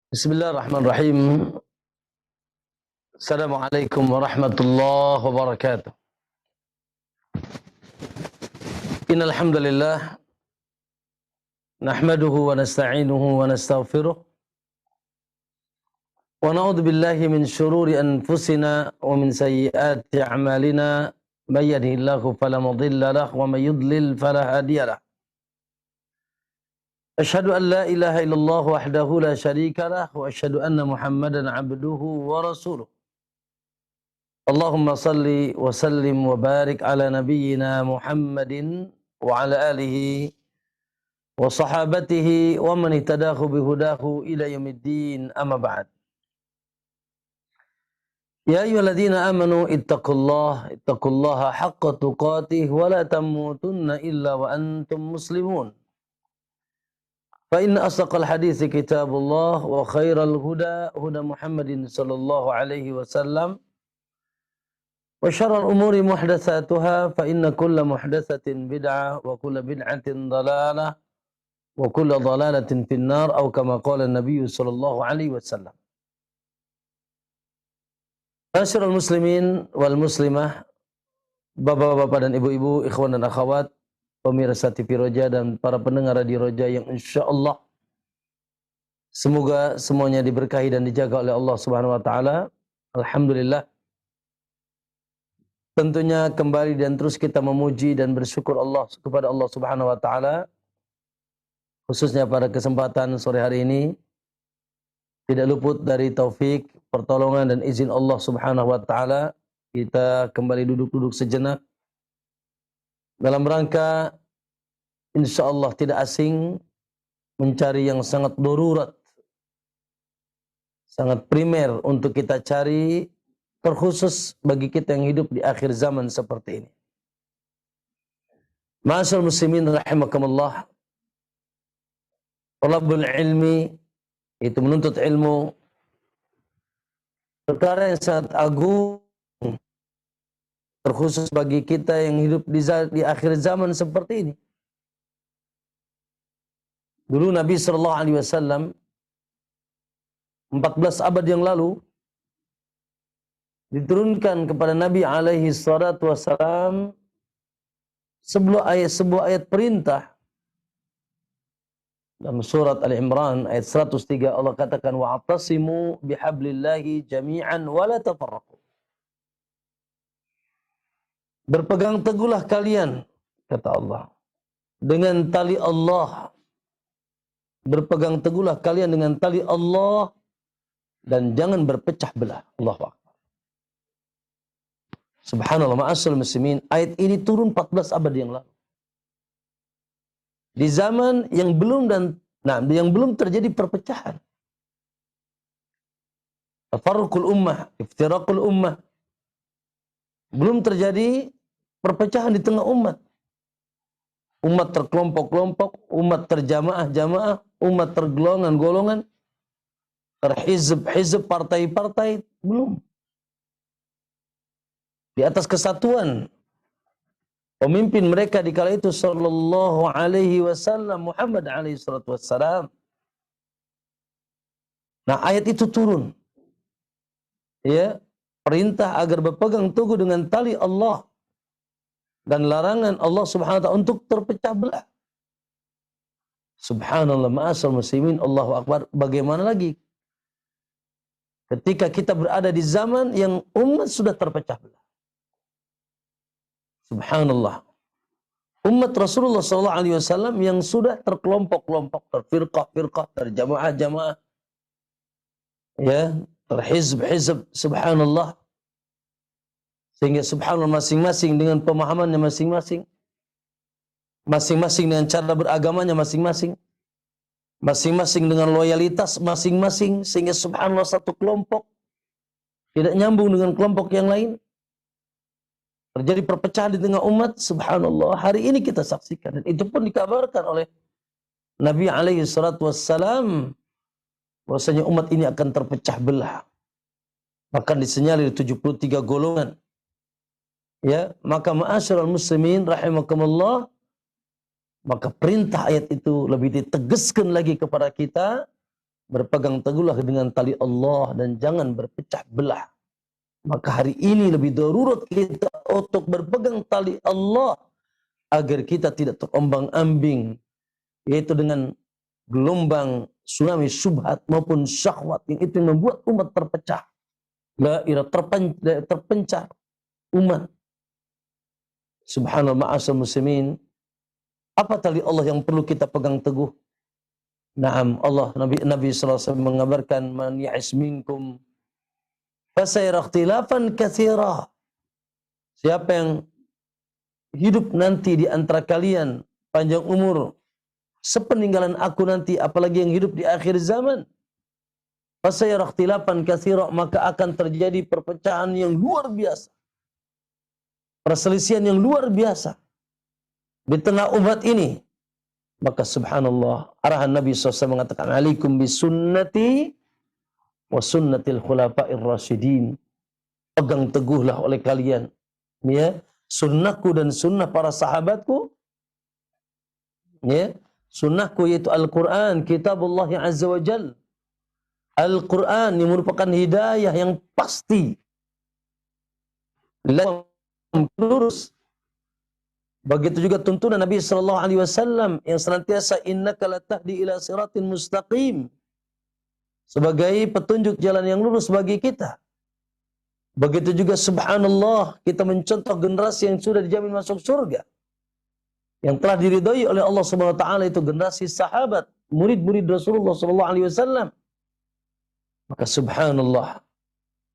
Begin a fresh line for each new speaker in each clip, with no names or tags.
Bismillahirrahmanirrahim. Assalamualaikum warahmatullahi wabarakatuh. Innal hamdalillah nahmaduhu wa nasta'inuhu wa nastaghfiruh wa na'udzu billahi min shururi anfusina wa min sayyiati a'malina may yahdihillahu fala mudilla lahu wa may yudlil fala hadiya lahu. Asyhadu an la ilaha illallah wahdahu la syarika lah wa asyhadu anna Muhammadan 'abduhu wa rasuluh. Allahumma salli wa sallim wa barik ala nabiyyina Muhammadin wa ala alihi wa sahabatihi wa man ihtadahu bihudahu ila yaumiddin, amma ba'd. Ya ayyuhalladzina amanu ittaqullaha haqqa tuqatih wa la tamutunna illa wa antum muslimun. Fa inna asdaqal hadithi kitabullah wa khairal huda huda Muhammadin sallallahu alaihi wasallam. Wa syarrul umuri muhdatsatuha fa inna kulla muhdatsatin bid'ah wa kulla bid'atin dhalalah wa kulla dhalalatin finnar atau kama qala an-nabiy sallallahu alaihi wasallam. Masyarul muslimin wal muslimah, bapak-bapak dan ibu-ibu, ikhwan dan akhwat, pemirsa TV Roja dan para pendengar Radio Roja yang insyaallah semoga semuanya diberkahi dan dijaga oleh Allah Subhanahu wa taala. Alhamdulillah. Tentunya kembali dan terus kita memuji dan bersyukur kepada Allah Subhanahu wa taala, khususnya pada kesempatan sore hari ini tidak luput dari taufik, pertolongan dan izin Allah Subhanahu wa taala kita kembali duduk-duduk sejenak dalam rangka insyaallah tidak asing mencari yang sangat darurat, sangat primer untuk kita cari, terkhusus bagi kita yang hidup di akhir zaman seperti ini. Ma'asyiral muslimin rahimakumullah, talabul ilmi, itu menuntut ilmu, perkara yang sangat agung, terkhusus bagi kita yang hidup di akhir zaman seperti ini. Dulu Nabi sallallahu alaihi wasallam 14 abad yang lalu diturunkan kepada Nabi alaihi salatu wassalam sebuah ayat perintah. Dalam surat Al-Imran ayat 103 Allah katakan wa'tasimu bihablillahi jami'an wa la tafarraqu. Berpegang teguhlah kalian, kata Allah, dengan tali Allah. Berpegang teguhlah kalian dengan tali Allah dan jangan berpecah belah. Allahu Akbar. Subhanallah, ma'asyiral muslimin, ayat ini turun 14 abad yang lalu. Di zaman yang belum terjadi perpecahan. Tafarruqul ummah, iftiraqul ummah. Belum terjadi perpecahan di tengah umat. Umat terkelompok-kelompok, umat terjamaah-jamaah, umat tergolongan-golongan, terhizb-hizb, partai-partai, belum. Di atas kesatuan pemimpin mereka di kala itu sallallahu alaihi wasallam, Muhammad alaihi salatu wassalam. Nah, ayat itu turun. Ya, perintah agar berpegang teguh dengan tali Allah dan larangan Allah Subhanahu wa taala untuk terpecah belah. Subhanallah, ma'asyiral muslimin, Allahu akbar. Bagaimana lagi ketika kita berada di zaman yang umat sudah terpecah belah? Subhanallah. Umat Rasulullah SAW yang sudah terkelompok-kelompok, terfirqah-firqah, terjamaah-jamaah, ya, terhizb-hizb, subhanallah. Sehingga subhanallah masing-masing dengan pemahamannya masing-masing, masing-masing dengan cara beragamanya masing-masing, masing-masing dengan loyalitas masing-masing, sehingga subhanallah satu kelompok tidak nyambung dengan kelompok yang lain. Terjadi perpecahan di tengah umat, subhanallah. Hari ini kita saksikan, dan itu pun dikabarkan oleh Nabi alaihi salatu wassalam bahwasanya umat ini akan terpecah belah. Bahkan disinyalir 73 golongan. Ya, maka ma'asyiral muslimin rahimakumullah, maka perintah ayat itu lebih ditegaskan lagi kepada kita berpegang teguhlah dengan tali Allah dan jangan berpecah belah. Maka hari ini lebih darurat kita untuk berpegang tali Allah agar kita tidak terombang-ambing, yaitu dengan gelombang tsunami syubhat maupun syahwat yang itu membuat umat terpecah. Terpencar umat. Subhanallah, ma'asal muslimin. Apa tali Allah yang perlu kita pegang teguh? Naam, Nabi SAW mengabarkan, man ya'is minkum fasayara ikhtilafan katsira. Siapa yang hidup nanti di antara kalian panjang umur sepeninggalan aku nanti, apalagi yang hidup di akhir zaman, fasayara ikhtilafan katsira, maka akan terjadi perpecahan yang luar biasa, perselisihan yang luar biasa di tengah umat ini. Maka subhanallah, arahan Nabi SAW mengatakan, alaikum bisunnati wa sunnatil khulafa'ir rasyidin. Pegang teguhlah oleh kalian, ya, sunnahku dan sunnah para sahabatku, ya, sunnahku yaitu Al-Quran, kitabullah azza wa jal. Al-Quran yang merupakan hidayah yang pasti, lurus. Begitu juga tuntunan Nabi sallallahu alaihi wasallam yang senantiasa, innaka latahdi ila siratin mustaqim, sebagai petunjuk jalan yang lurus bagi kita. Begitu juga subhanallah, kita mencontoh generasi yang sudah dijamin masuk surga, yang telah diridhai oleh Allah Subhanahu wa taala, itu generasi sahabat, murid-murid Rasulullah sallallahu alaihi wasallam. Maka subhanallah,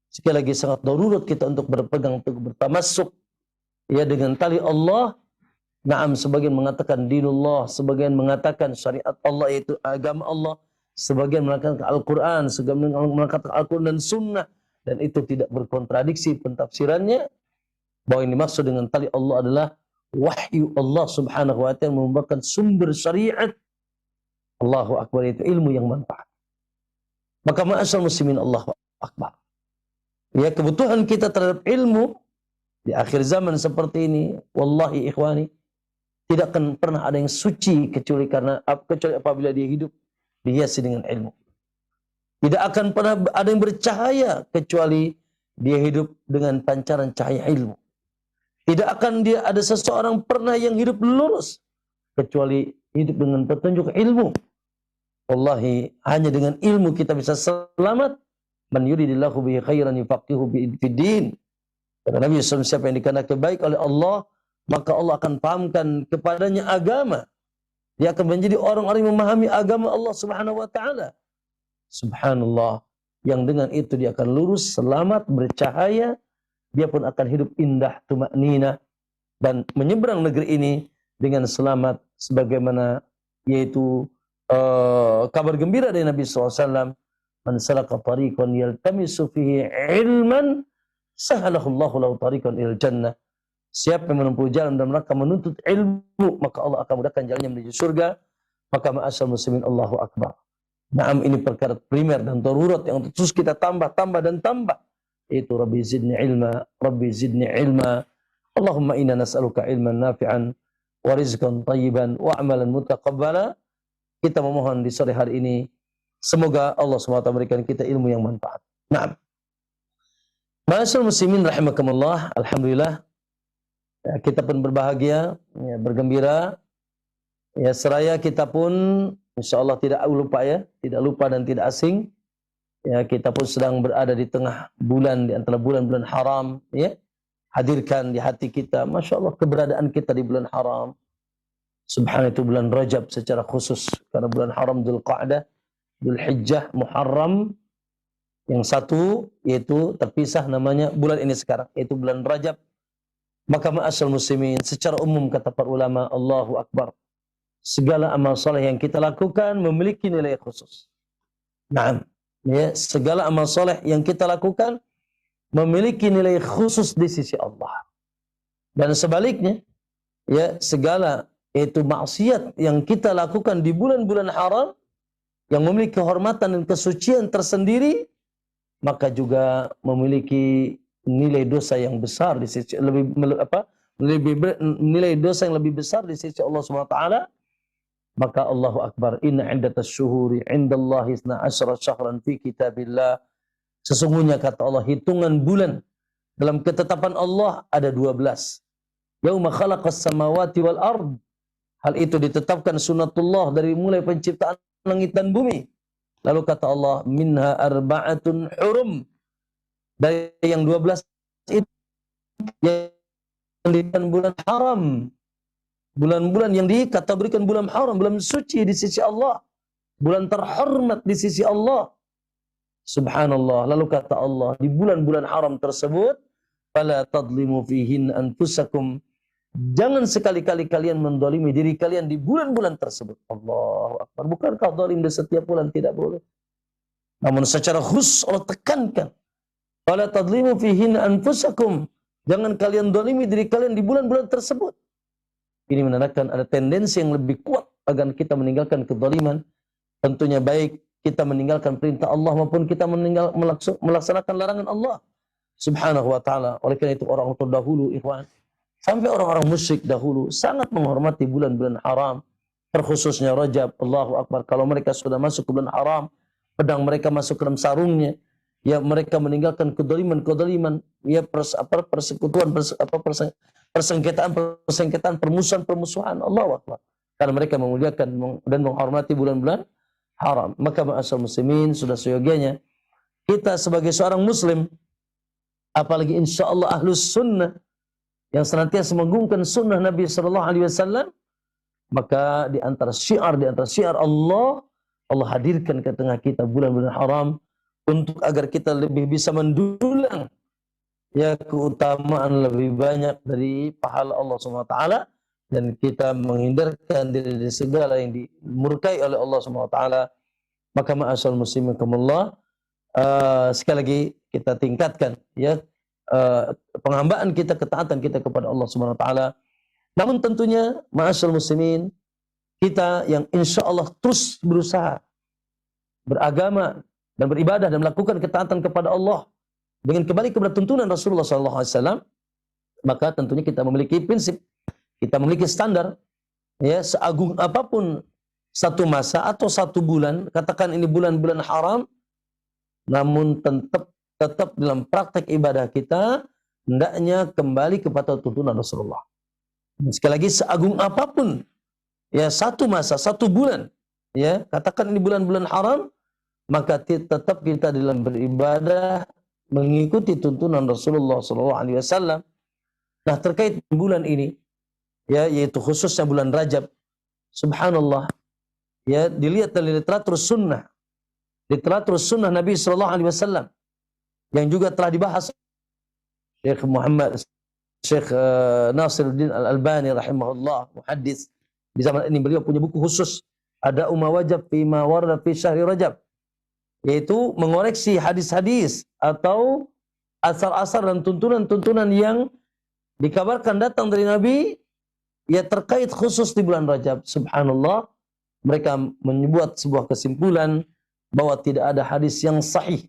sekali lagi sangat darurat kita untuk berpegang teguh, bertamasuk, ya, dengan tali Allah. Naam, sebagian mengatakan dinullah, sebagian mengatakan syariat Allah, yaitu agama Allah, sebagian mengatakan Al-Quran, sebagian mengatakan Al-Quran dan Sunnah, dan itu tidak berkontradiksi pentafsirannya, bahwa ini maksud dengan tali Allah adalah wahyu Allah subhanahu wa ta'ala, merupakan sumber syariat. Allahu Akbar, itu ilmu yang manfaat. Maka ma'asyal muslimin, Allahu Akbar, ya, kebutuhan kita terhadap ilmu di akhir zaman seperti ini, wallahi ikhwani, tidak akan pernah ada yang suci kecuali apabila dia hidup dihiasi dengan ilmu. Tidak akan pernah ada yang bercahaya kecuali dia hidup dengan pancaran cahaya ilmu. Tidak akan dia ada seseorang pernah yang hidup lurus kecuali hidup dengan petunjuk ilmu. Wallahi, hanya dengan ilmu kita bisa selamat. Man yuridillahu bihi khairan yufaqihu fid din. Kata Nabi SAW, siapa yang dikehendaki baik oleh Allah, maka Allah akan pahamkan kepadanya agama. Dia akan menjadi orang-orang yang memahami agama Allah Subhanahu wa taala. Subhanallah, yang dengan itu dia akan lurus, selamat, bercahaya. Dia pun akan hidup indah, tumaknina, dan menyeberang negeri ini dengan selamat, sebagaimana yaitu kabar gembira dari Nabi SAW. Man salaka tariqan yaltamisu fihi ilman, sahalahullahu lahu tariqan ilal jannah. Siapa yang menempuh jalan dalam rangka menuntut ilmu, maka Allah akan mudahkan jalannya menuju surga. Maka ma'asyal muslimin, Allahu Akbar. Naam, ini perkara primer dan darurat yang terus kita tambah dan tambah. Itu Rabbi zidni ilma, Rabbi zidni ilma. Allahumma inna nas'aluka ilman nafi'an wa rizqan tayyiban wa amalan mutaqabbala. Kita memohon di sore hari ini, semoga Allah SWT memberikan kita ilmu yang manfaat. Naam. Ma'asyal muslimin rahimakumullah, alhamdulillah, ya, kita pun berbahagia, ya, bergembira, ya, seraya kita pun insyaallah tidak lupa, ya, tidak lupa dan tidak asing, ya, kita pun sedang berada di tengah bulan, di antara bulan-bulan haram, ya. Hadirkan di hati kita, masya Allah, keberadaan kita di bulan haram. Subhanallah, itu bulan Rajab secara khusus, karena bulan haram Dzulqa'dah, Dzulhijjah, Muharram, yang satu yaitu terpisah namanya bulan ini sekarang, yaitu bulan Rajab. Maka ma'asyal muslimin, secara umum kata para ulama, Allahu Akbar, segala amal soleh yang kita lakukan memiliki nilai khusus. Naam, ya, segala amal soleh yang kita lakukan memiliki nilai khusus di sisi Allah. Dan sebaliknya, ya, segala yaitu maksiat yang kita lakukan di bulan-bulan haram yang memiliki kehormatan dan kesucian tersendiri, maka juga memiliki nilai dosa yang besar di sisi nilai dosa yang lebih besar di sisi Allah Subhanahu wa taala Maka Allahu Akbar, inna iddatas syuhuri indallahi 12 syahran fi kitabillah. Sesungguhnya kata Allah, hitungan bulan dalam ketetapan Allah ada 12. Yauma khalaqas samawati wal ard. Hal itu ditetapkan sunnatullah dari mulai penciptaan langit dan bumi. Lalu kata Allah, minha arba'atun hurum. Dari yang 12 itu yang bulan haram. Bulan-bulan yang dikategorikan bulan haram, bulan suci di sisi Allah. Bulan terhormat di sisi Allah. Subhanallah. Lalu kata Allah, di bulan-bulan haram tersebut, fala tadlimu fihin anfusakum. Jangan sekali-kali kalian mendolimi diri kalian di bulan-bulan tersebut. Allahu Akbar. Bukankah zalim di setiap bulan? Tidak boleh. Namun secara khusus Allah tekankan, fala tadlimu fihin anfusakum. Jangan kalian dolimi diri kalian di bulan-bulan tersebut. Ini menandakan ada tendensi yang lebih kuat agar kita meninggalkan kezaliman. Tentunya baik kita meninggalkan perintah Allah maupun kita melaksanakan larangan Allah Subhanahu wa ta'ala. Oleh karena itu orang terdahulu, ikhwan, sampai orang-orang musyrik dahulu sangat menghormati bulan-bulan haram, terkhususnya Rajab. Allahu Akbar. Kalau mereka sudah masuk ke bulan haram, pedang mereka masuk ke dalam sarungnya, ya mereka meninggalkan kedoliman, ya persekutuan, persengketaan, permusuhan. Allahu Akbar. Karena mereka memuliakan dan menghormati bulan-bulan haram. Maka ma'asal muslimin, sudah seyogianya kita sebagai seorang muslim, apalagi insya Allah ahlus sunnah yang senantiasa mengagungkan sunnah Nabi sallallahu alaihi wasallam, maka di antara syiar Allah hadirkan ke tengah kita bulan-bulan haram untuk agar kita lebih bisa mendulang ya keutamaan lebih banyak dari pahala Allah Subhanahu wa taala, dan kita menghindarkan diri dari segala yang dimurkai oleh Allah Subhanahu wa taala. Maka ma'asal muslimin kumullah, sekali lagi kita tingkatkan ya penghambaan kita, ketaatan kita kepada Allah Subhanahu wa taala. Namun tentunya ma'asal muslimin, kita yang insya Allah terus berusaha beragama dan beribadah dan melakukan ketaatan kepada Allah dengan kembali kepada tuntunan Rasulullah SAW, maka tentunya kita memiliki prinsip, kita memiliki standar, ya seagung apapun satu masa atau satu bulan, katakan ini bulan-bulan haram, namun tetap dalam praktek ibadah kita hendaknya kembali kepada tuntunan Rasulullah. Sekali lagi, seagung apapun ya satu masa, satu bulan, ya katakan ini bulan-bulan haram, maka tetap kita dalam beribadah mengikuti tuntunan Rasulullah SAW. Nah, terkait bulan ini, ya yaitu khususnya bulan Rajab, subhanallah, ya dilihat dari literatur sunnah Nabi SAW yang juga telah dibahas Syekh Nasiruddin Al-Albani rahimahullah, muhaddits. Di zaman ini beliau punya buku khusus, ada wajab fima warada fi syahri Rajab, yaitu mengoreksi hadis-hadis atau asar-asar dan tuntunan-tuntunan yang dikabarkan datang dari Nabi ya terkait khusus di bulan Rajab. Subhanallah, mereka membuat sebuah kesimpulan bahwa tidak ada hadis yang sahih,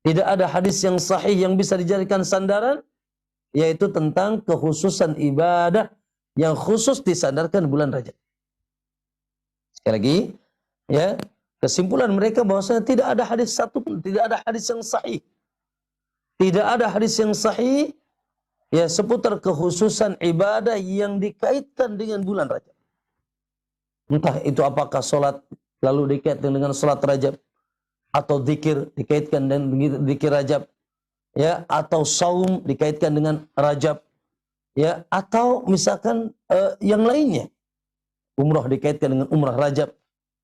tidak ada hadis yang sahih yang bisa dijadikan sandaran, yaitu tentang kekhususan ibadah yang khusus disandarkan bulan Rajab. Sekali lagi, ya, kesimpulan mereka bahwasanya tidak ada hadis satupun, tidak ada hadis yang sahih. Tidak ada hadis yang sahih ya seputar kekhususan ibadah yang dikaitkan dengan bulan Rajab. Entah itu apakah sholat lalu dikaitkan dengan sholat Rajab, atau zikir dikaitkan dengan zikir Rajab, ya, atau saum dikaitkan dengan Rajab, ya, atau misalkan yang lainnya, umrah dikaitkan dengan umrah Rajab,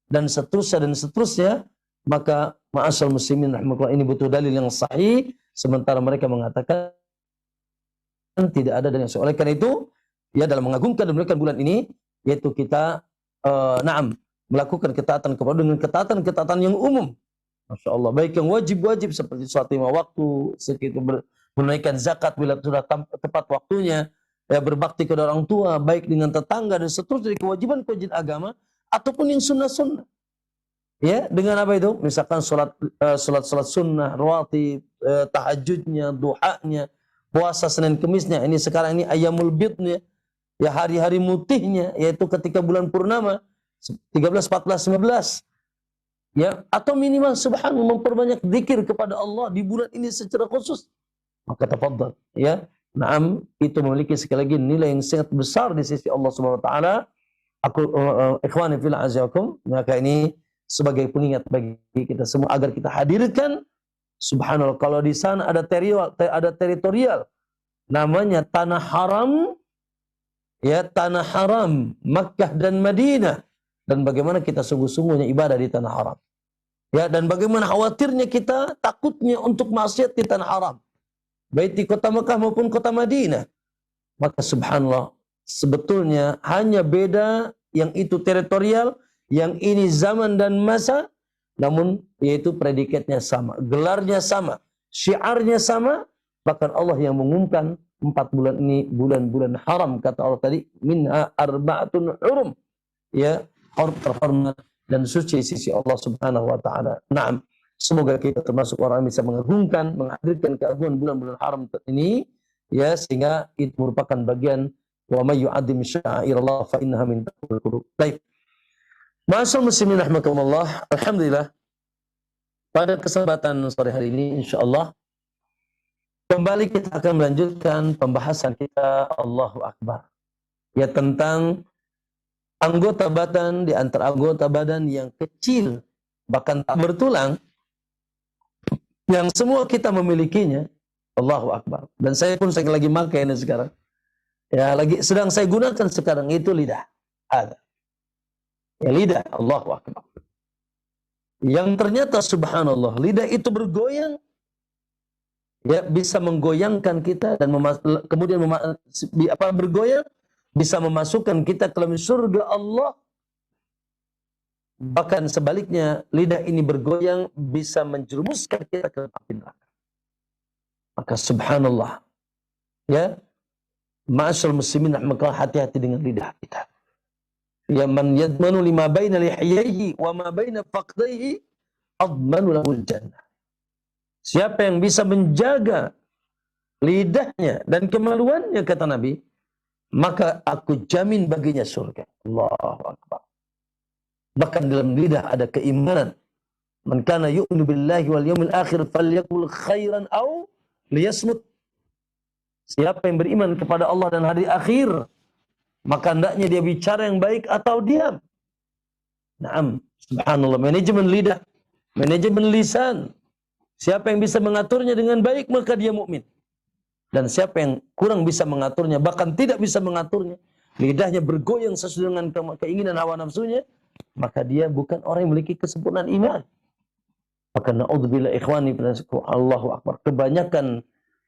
dan seterusnya, maka ma'asal muslimin rahmatullah, ini butuh dalil yang sahih, sementara mereka mengatakan tidak ada dalil yang sahih. Oleh karena itu, ya dalam mengagungkan dan memuliakan bulan ini, yaitu kita melakukan ketaatan kepada dengan ketaatan yang umum. Masya Allah, baik yang wajib-wajib seperti sholat 5 waktu, sekitar menunaikan zakat bila sudah tepat waktunya, ya berbakti kepada orang tua, baik dengan tetangga dan seterusnya dari kewajiban-kewajiban agama, ataupun yang sunnah-sunnah. Ya, dengan apa itu? Misalkan sholat sunnah, rawatib, tahajudnya, duhanya, puasa Senin Kemisnya, ini sekarang ini ayyamul bidnya, ya hari-hari mutihnya, yaitu ketika bulan purnama, 13, 14, 15. Ya, atau minimal subhanallah memperbanyak zikir kepada Allah di bulan ini secara khusus. Maka tafadhal, ya. Naam, itu memiliki sekali lagi nilai yang sangat besar di sisi Allah Subhanahu wa taala. Aku ikhwani fillah azakum, maka ini sebagai pengingat bagi kita semua agar kita hadirkan subhanallah kalau di sana ada teritorial namanya tanah haram, ya, tanah haram Makkah dan Madinah, dan bagaimana kita sungguh-sungguhnya ibadah di tanah haram. Ya, dan bagaimana khawatirnya kita, takutnya untuk maksiat di tanah haram, baik di kota Mekah maupun kota Madinah. Maka subhanallah, sebetulnya hanya beda yang itu teritorial, yang ini zaman dan masa, namun yaitu predikatnya sama, gelarnya sama, syiarnya sama. Bahkan Allah yang mengumumkan 4 bulan ini bulan-bulan haram, kata Allah tadi, minha arba'atun hurum, ya, terhormat dan suci sisi Allah Subhanahu wa taala. Naam, semoga kita termasuk orang yang bisa mengagungkan, menghadirkan keagungan bulan-bulan haram ini, ya, sehingga itu merupakan bagian wa may yu'azzim sya'airallah fa innaha min taqwal qulub. Baik. Ma'asyiral muslimin rahimakumullah, alhamdulillah pada kesempatan sore hari ini insyaallah kembali kita akan melanjutkan pembahasan kita Allahu Akbar, ya, tentang anggota badan di antara anggota badan yang kecil bahkan tak bertulang yang semua kita memilikinya. Allahu Akbar. Dan saya pun lagi makai ini sekarang. Ya, sedang saya gunakan sekarang itu lidah. Ada. Ya, lidah. Allahu Akbar. Yang ternyata subhanallah, lidah itu bergoyang, ya, bisa menggoyangkan kita dan kemudian bergoyang bisa memasukkan kita ke dalam surga Allah. Bahkan sebaliknya, lidah ini bergoyang bisa menjerumuskan kita ke api neraka. Maka subhanallah, ya, ma'asyal muslimin, maka hati-hati dengan lidah kita. Ya, man yadmanu lima baina lihiyaihi wa ma baina faqdaihi admanu lahul jannah. Siapa yang bisa menjaga lidahnya dan kemaluannya, kata Nabi, maka aku jamin baginya surga. Allahu Akbar. Bahkan dalam lidah ada keimanan. Man kana yu'minu billahi wal yawmil akhir falyaqul khairan aw liyasmut. Siapa yang beriman kepada Allah dan hari akhir, maka hendaknya dia bicara yang baik atau diam. Naam, subhanallah, manajemen lidah, manajemen lisan. Siapa yang bisa mengaturnya dengan baik, maka dia mukmin. Dan siapa yang kurang bisa mengaturnya, bahkan tidak bisa mengaturnya, lidahnya bergoyang sesuai dengan keinginan hawa nafsunya, maka dia bukan orang yang memiliki kesempurnaan iman. Maka na'udzubillah ikhwani, Allahu Akbar. Kebanyakan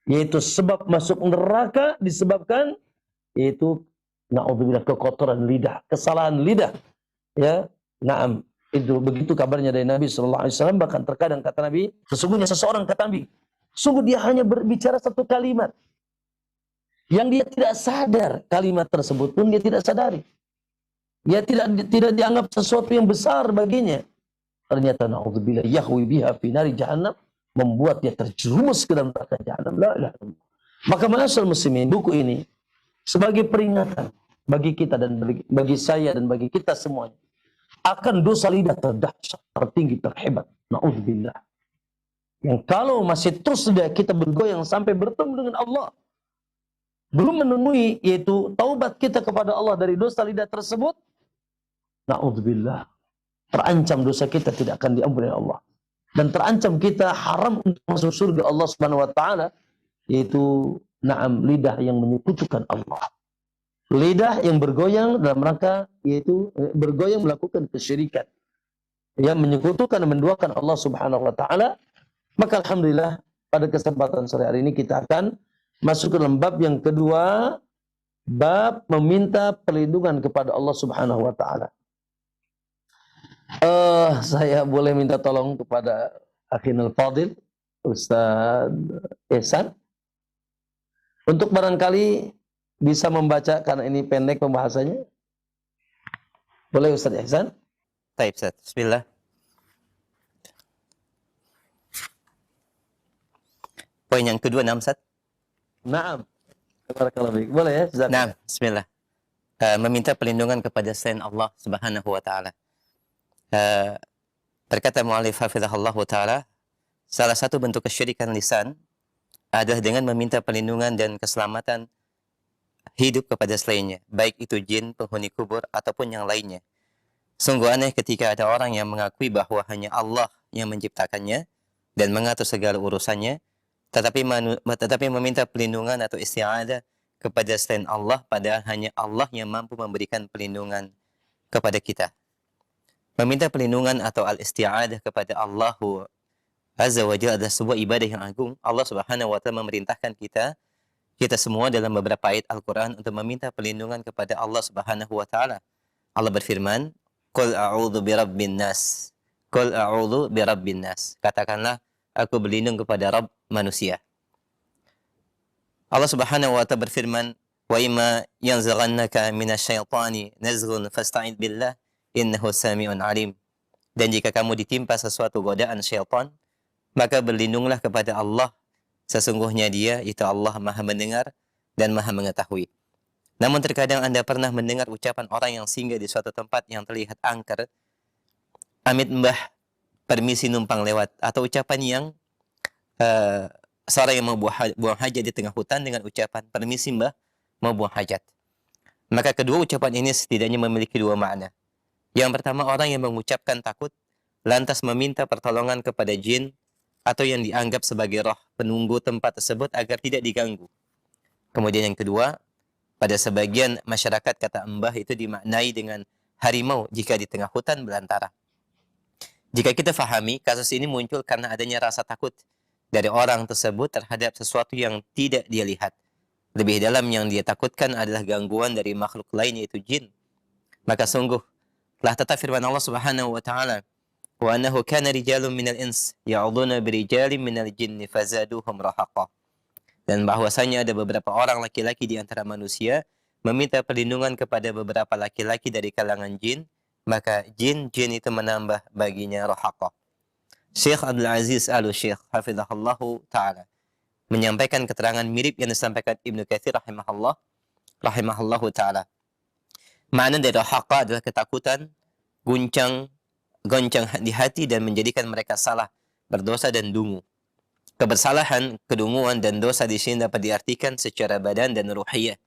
yaitu sebab masuk neraka disebabkan yaitu na'udzubillah kekotoran lidah, kesalahan lidah. Ya, na'am. Itu begitu kabarnya dari Nabi sallallahu alaihi wasallam. Bahkan terkadang kata Nabi, sesungguhnya seseorang, kata Nabi, sungguh dia hanya berbicara satu kalimat yang dia tidak sadar, kalimat tersebut pun dia tidak sadari. Ya, tidak dianggap sesuatu yang besar baginya. Ternyata na'udzubillah yahwi biha fi nari jahannam, membuat dia terjerumus ke dalam neraka jahannam. La ilaha illallah. Maka ma'asyiral muslimin, buku ini sebagai peringatan bagi kita dan bagi saya dan bagi kita semuanya akan dosa lidah terdahsyat, tertinggi, terhebat. Na'udzubillah. Yang kalau masih terus kita bergoyang sampai bertemu dengan Allah, belum menemui yaitu taubat kita kepada Allah dari dosa lidah tersebut, na'udzubillah, terancam dosa kita tidak akan diampuni oleh Allah. Dan terancam kita haram untuk masuk surga Allah Subhanahu wa taala, yaitu na'am, lidah yang menyekutukan Allah. Lidah yang bergoyang dalam rangka yaitu bergoyang melakukan kesyirikan, yang menyekutukan dan menduakan Allah Subhanahu wa taala. Maka alhamdulillah pada kesempatan sore hari ini kita akan masuk ke dalam bab yang kedua, bab meminta perlindungan kepada Allah Subhanahu wa taala. Saya boleh minta tolong kepada Akhinul Fadil Ustaz Ihsan untuk barangkali bisa membaca, karena ini pendek pembahasannya. Boleh Ustaz Ihsan?
Baik, Ustaz. Bismillah. Poin yang kedua, Ustaz.
Naam. Barakallahu fiik. Boleh ya, Ustaz?
Naam, bismillah. meminta perlindungan kepada selain Allah Subhanahu wa taala. Berkata mu'allif hafizahullah taala, salah satu bentuk kesyirikan lisan adalah dengan meminta perlindungan dan keselamatan hidup kepada selainnya, baik itu jin, penghuni kubur, ataupun yang lainnya. Sungguh aneh ketika ada orang yang mengakui bahwa hanya Allah yang menciptakannya dan mengatur segala urusannya, tetapi meminta perlindungan atau isti'adah kepada selain Allah, padahal hanya Allah yang mampu memberikan perlindungan kepada kita. Meminta perlindungan atau al-isti'adah kepada Allah Azza wa Jalla adalah sebuah ibadah yang agung. Allah Subhanahu wa taala memerintahkan kita semua dalam beberapa ayat Al-Qur'an untuk meminta perlindungan kepada Allah Subhanahu wa taala. Allah berfirman, "Qul a'udzu birabbin nas." Qul a'udzu birabbin nas. Katakanlah, aku berlindung kepada Rabb manusia. Allah Subhanahu wa taala berfirman, "Wa imma yanzaghannaka minasyaitani nazghun fasta'id billah innahu sami'un alim." Dan jika kamu ditimpa sesuatu godaan syaitan, maka berlindunglah kepada Allah. Sesungguhnya Dia itu Allah Maha mendengar dan Maha mengetahui. Namun terkadang Anda pernah mendengar ucapan orang yang singgah di suatu tempat yang terlihat angker, "Amit mbah, permisi numpang lewat," atau ucapan yang seorang yang mau buang hajat di tengah hutan dengan ucapan, "Permisi mbah, mau buang hajat." Maka kedua ucapan ini setidaknya memiliki dua makna. Yang pertama, orang yang mengucapkan takut lantas meminta pertolongan kepada jin atau yang dianggap sebagai roh penunggu tempat tersebut agar tidak diganggu. Kemudian yang kedua, pada sebagian masyarakat kata embah itu dimaknai dengan harimau jika di tengah hutan belantara. Jika kita fahami, kasus ini muncul karena adanya rasa takut dari orang tersebut terhadap sesuatu yang tidak dia lihat. Lebih dalam yang dia takutkan adalah gangguan dari makhluk lain yaitu jin. Maka sungguh telah tetap firman Allah Subhanahu wa taala, "Wa annahu kana rijalun minal ins ya'uduna birijalin minal jinni fazaduhum rahaqa." Dan bahwasanya ada beberapa orang laki-laki di antara manusia meminta perlindungan kepada beberapa laki-laki dari kalangan jin, maka jin-jin itu menambah baginya rahaqa. Syekh Abdul Aziz Al-Syekh hafizahullahu taala menyampaikan keterangan mirip yang disampaikan Ibnu Katsir rahimahullahu taala. Makna dari rahaqa adalah ketakutan, goncang di hati dan menjadikan mereka salah, berdosa dan dungu. Kebersalahan, kedunguan dan dosa di sini dapat diartikan secara badan dan ruhiyah.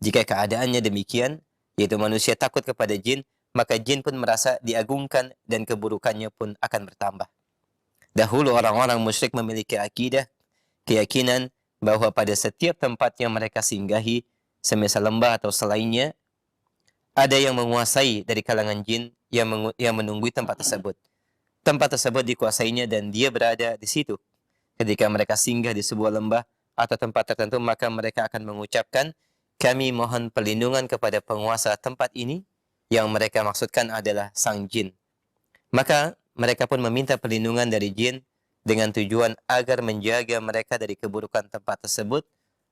Jika keadaannya demikian, yaitu manusia takut kepada jin, maka jin pun merasa diagungkan dan keburukannya pun akan bertambah. Dahulu orang-orang musyrik memiliki keyakinan bahwa pada setiap tempat yang mereka singgahi, semisal lembah atau selainnya, ada yang menguasai dari kalangan jin yang menunggui tempat tersebut. Tempat tersebut dikuasainya dan dia berada di situ. Ketika mereka singgah di sebuah lembah atau tempat tertentu, maka mereka akan mengucapkan, "Kami mohon perlindungan kepada penguasa tempat ini," yang mereka maksudkan adalah sang jin. Maka mereka pun meminta perlindungan dari jin dengan tujuan agar menjaga mereka dari keburukan tempat tersebut.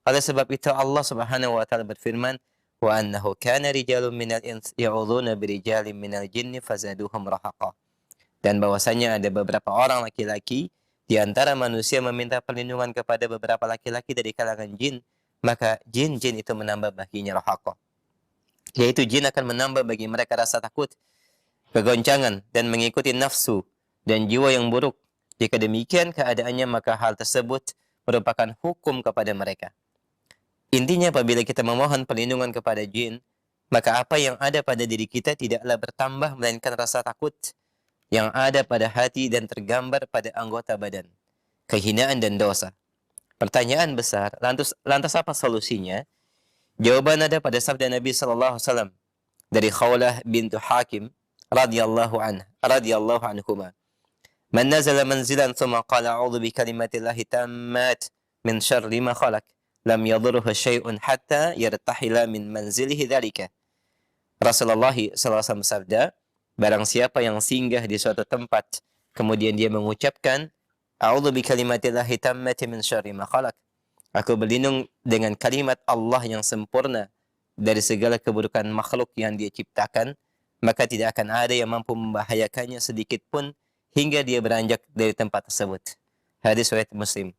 Oleh sebab itu Allah Subhanahu wa taala berfirman, "Wa annahu kana rijalun minal ins ya'udzuuna birijalin minal jinni fazaduhum rahaqa." Dan bahwasanya ada beberapa orang laki-laki di antara manusia meminta perlindungan kepada beberapa laki-laki dari kalangan jin, maka jin-jin itu menambah baginya rahaqa. Yaitu jin akan menambah bagi mereka rasa takut, kegoncangan, dan mengikuti nafsu dan jiwa yang buruk. Jika demikian keadaannya, maka hal tersebut merupakan hukum kepada mereka. Intinya apabila kita memohon perlindungan kepada jin, maka apa yang ada pada diri kita tidaklah bertambah melainkan rasa takut yang ada pada hati dan tergambar pada anggota badan, kehinaan dan dosa. Pertanyaan besar, lantas apa solusinya? Jawaban ada pada sabda Nabi sallallahu alaihi wasallam dari Khawlah bintu Hakim radhiyallahu anhuma. "Man nazala manzilan thumma qala a'udzu bi kalimatillahi tammat min syarri ma khalaq, lam yadhurhu syai'un hatta yartahila min manzilihi dzalika." Rasulullah sallallahu alaihi wasallam bersabda, barang siapa yang singgah di suatu tempat, kemudian dia mengucapkan, "A'udzu bi kalimatillahi tammati min syarri ma khalaq." Aku berlindung dengan kalimat Allah yang sempurna dari segala keburukan makhluk yang dia ciptakan, maka tidak akan ada yang mampu membahayakannya sedikit pun hingga dia beranjak dari tempat tersebut. Hadis riwayat Muslim.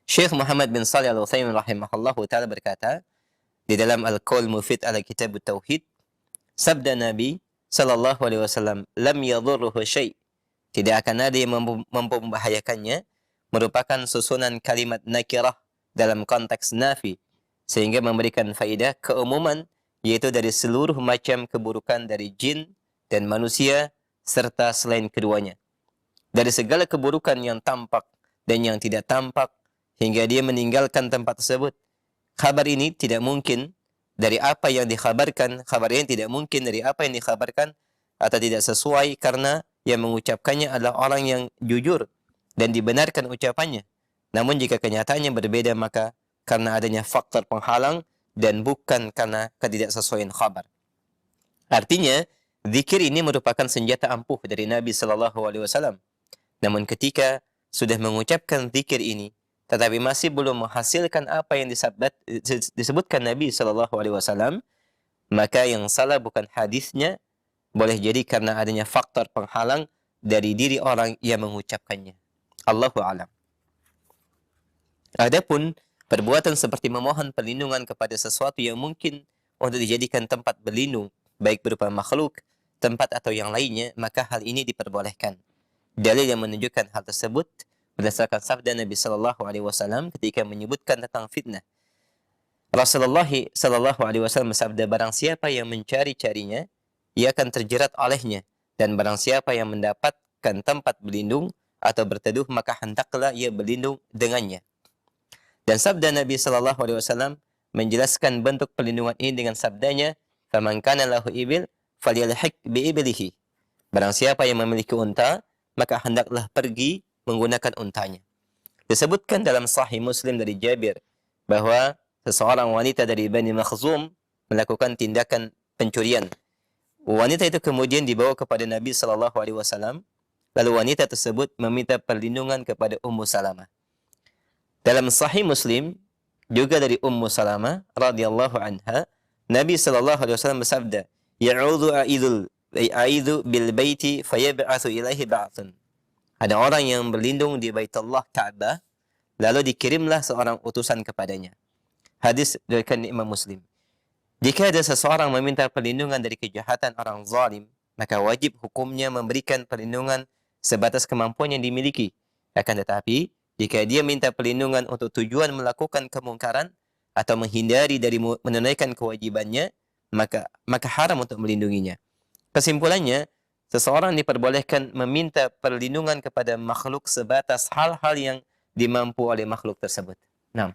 Syekh Muhammad bin Shalih Al-Utsaimin rahimahullahu taala berkata, di dalam Al-Qaul Mufid ala Kitab Tauhid, sabda Nabi sallallahu alaihi wasallam, lam yadhurruhu syai', tidak akan ada yang membahayakannya, merupakan susunan kalimat nakirah dalam konteks nafi, sehingga memberikan faedah keumuman, yaitu dari seluruh macam keburukan dari jin dan manusia serta selain keduanya, dari segala keburukan yang tampak dan yang tidak tampak, hingga dia meninggalkan tempat tersebut. Kabar ini tidak mungkin dari apa yang dikhabarkan, kabar ini tidak mungkin dari apa yang dikhabarkan, atau tidak sesuai karena yang mengucapkannya adalah orang yang jujur dan dibenarkan ucapannya. Namun jika kenyataannya berbeda, maka karena adanya faktor penghalang dan bukan karena ketidaksesuaian khabar. Artinya, zikir ini merupakan senjata ampuh dari Nabi Sallallahu Alaihi Wasallam. Namun ketika sudah mengucapkan zikir ini, tetapi masih belum menghasilkan apa yang disebutkan Nabi Sallallahu Alaihi Wasallam, maka yang salah bukan hadisnya, boleh jadi karena adanya faktor penghalang dari diri orang yang mengucapkannya. Allahu a'lam. Adapun perbuatan seperti memohon perlindungan kepada sesuatu yang mungkin untuk dijadikan tempat berlindung, baik berupa makhluk, tempat atau yang lainnya, maka hal ini diperbolehkan. Dalil yang menunjukkan hal tersebut berdasarkan sabda Nabi Sallallahu Alaihi Wasallam ketika menyebutkan tentang fitnah. Rasulullah Sallallahu Alaihi Wasallam bersabda, barang siapa yang mencari-carinya, ia akan terjerat olehnya, dan barang siapa yang mendapatkan tempat berlindung atau berteduh, maka hendaklah ia berlindung dengannya. Dan sabda Nabi Sallallahu Alaihi Wasallam menjelaskan bentuk perlindungan ini dengan sabdanya, faman kana lahu ibil falyalhiq bi iblihi. Barang siapa yang memiliki unta, maka hendaklah pergi menggunakan untanya. Disebutkan dalam Sahih Muslim dari Jabir bahwa seseorang wanita dari Bani Makhzum melakukan tindakan pencurian. Wanita itu kemudian dibawa kepada Nabi Sallallahu Alaihi Wasallam. Lalu wanita tersebut meminta perlindungan kepada Ummu Salamah. Dalam Sahih Muslim juga dari Ummu Salamah radhiyallahu anha, Nabi Sallallahu Alaihi Wasallam bersabda, "Ya'udhu a'idhu bil baiti fayab'athu ilaihi ba'thun." Ada orang yang berlindung di Baitullah Ka'bah, lalu dikirimlah seorang utusan kepadanya. Hadis diriwayatkan Imam Muslim. Jika ada seseorang meminta perlindungan dari kejahatan orang zalim, maka wajib hukumnya memberikan perlindungan sebatas kemampuan yang dimiliki. Akan tetapi, jika dia minta perlindungan untuk tujuan melakukan kemungkaran atau menghindari dari menunaikan kewajibannya, maka haram untuk melindunginya. Kesimpulannya, seseorang diperbolehkan meminta perlindungan kepada makhluk sebatas hal-hal yang dimampu oleh makhluk tersebut. Nah,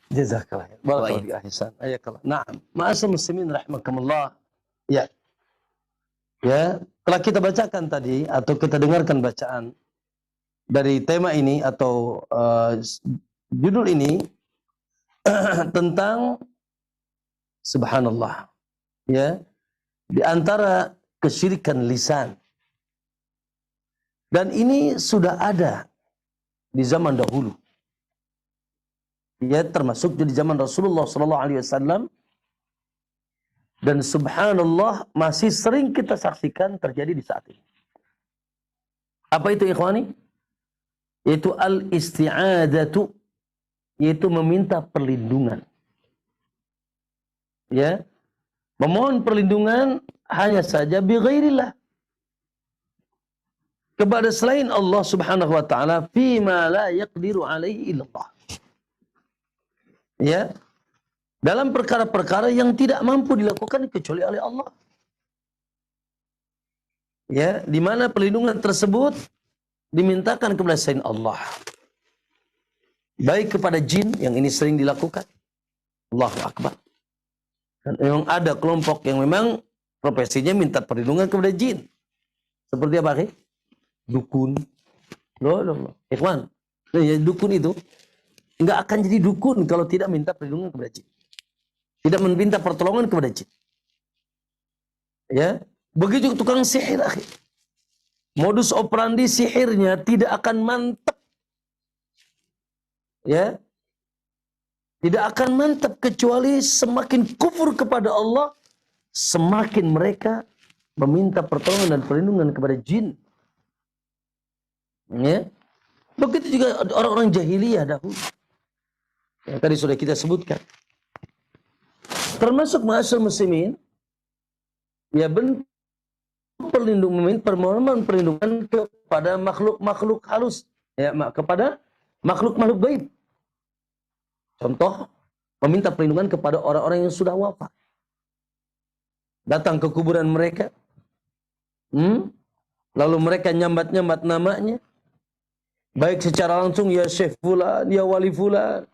Jazakallah. Barakallahu fi ahsan. Ayakallah. Naam. Ma'asyiral muslimin rahimakumullah. Ya. Ya, telah kita bacakan tadi atau kita dengarkan bacaan dari tema ini atau judul ini tentang subhanallah. Ya. Di antara kesyirikan lisan. Dan ini sudah ada di zaman dahulu. Ya, termasuk di zaman Rasulullah sallallahu alaihi wasallam, dan subhanallah masih sering kita saksikan terjadi di saat ini. Apa itu ikhwani? Yaitu al-isti'adatu, yaitu meminta perlindungan. Ya. Memohon perlindungan hanya saja bi ghairillah, kepada selain Allah Subhanahu wa taala, fima la yaqdiru alaihi illallah. Ya, dalam perkara-perkara yang tidak mampu dilakukan kecuali oleh Allah. Ya, di mana perlindungan tersebut dimintakan kepada selain Allah. Baik kepada jin, yang ini sering dilakukan. Allahu Akbar. Dan memang ada kelompok yang memang profesinya minta perlindungan kepada jin. Seperti apa, Ki? Dukun. Loh. Ikhwan, ya, dukun itu nggak akan jadi dukun kalau tidak minta perlindungan kepada jin. Tidak meminta pertolongan kepada jin. Ya, begitu tukang sihir, akhi. Modus operandi sihirnya tidak akan mantap. Ya. Tidak akan mantap kecuali semakin kufur kepada Allah, semakin mereka meminta pertolongan dan perlindungan kepada jin. Ya. Begitu juga orang-orang jahiliyah dahulu. Yang tadi sudah kita sebutkan. Termasuk ma'asyar muslimin, ya bentuk permohonan perlindungan kepada makhluk-makhluk halus, ya, kepada makhluk-makhluk gaib. Contoh, meminta perlindungan kepada orang-orang yang sudah wafat. Datang ke kuburan mereka, lalu mereka nyambat-nyambat namanya, baik secara langsung, ya Syekh Fulan, ya Wali Fulan,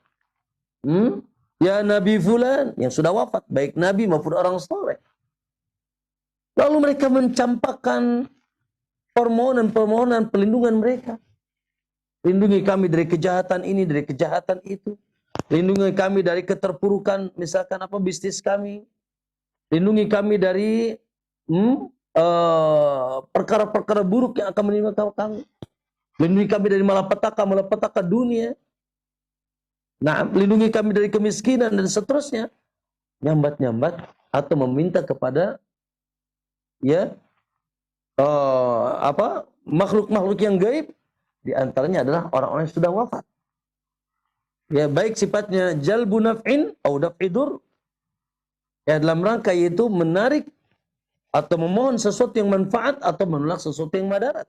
ya Nabi Fulan, yang sudah wafat, baik Nabi maupun orang soleh. Lalu mereka mencampakkan permohonan-permohonan perlindungan mereka. Lindungi kami dari kejahatan ini, dari kejahatan itu. Lindungi kami dari keterpurukan, misalkan apa, bisnis kami. Lindungi kami dari perkara-perkara buruk yang akan menimpa kami. Lindungi kami dari malapetaka dunia. Nah, lindungi kami dari kemiskinan dan seterusnya. Nyambat-nyambat atau meminta kepada, ya, makhluk-makhluk yang gaib, di antaranya adalah orang-orang yang sudah wafat. Ya, baik sifatnya jalbu naf'in atau daf'idur, ya, dalam rangka yaitu menarik atau memohon sesuatu yang manfaat atau menolak sesuatu yang madarat.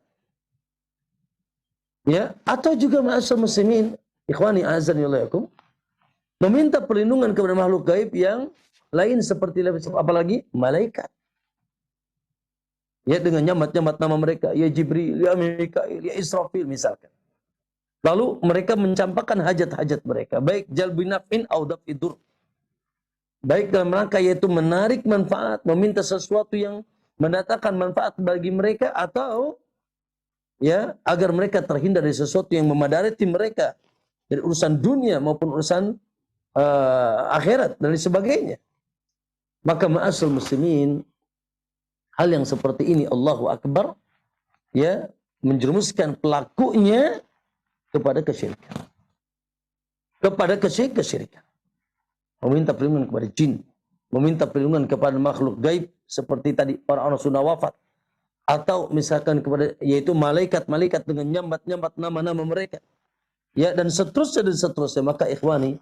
Ya, atau juga ma'asyar muslimin, ikhwani azan yallayakum, meminta perlindungan kepada makhluk gaib yang lain seperti apalagi malaikat. Ya, dengan nyambat-nyambat nama mereka, ya Jibril, ya Mikail, ya Israfil misalkan. Lalu mereka mencampakkan hajat-hajat mereka, baik jalbi naf'in atau daf'idur. Baik dalam rangka yaitu menarik manfaat, meminta sesuatu yang mendatangkan manfaat bagi mereka, atau ya agar mereka terhindar dari sesuatu yang memadarati mereka dari urusan dunia maupun urusan akhirat dan sebagainya. Maka ma'asyar muslimin, hal yang seperti ini, Allahu Akbar, ya, menjerumuskan pelakunya kepada kesyirikan. Kepada kesyirikan. Meminta perlindungan kepada jin, meminta perlindungan kepada makhluk gaib seperti tadi orang-orang sudah wafat, atau misalkan kepada, yaitu malaikat-malaikat dengan nyambat-nyambat nama-nama mereka. Ya, dan seterusnya dan seterusnya. Maka ikhwani,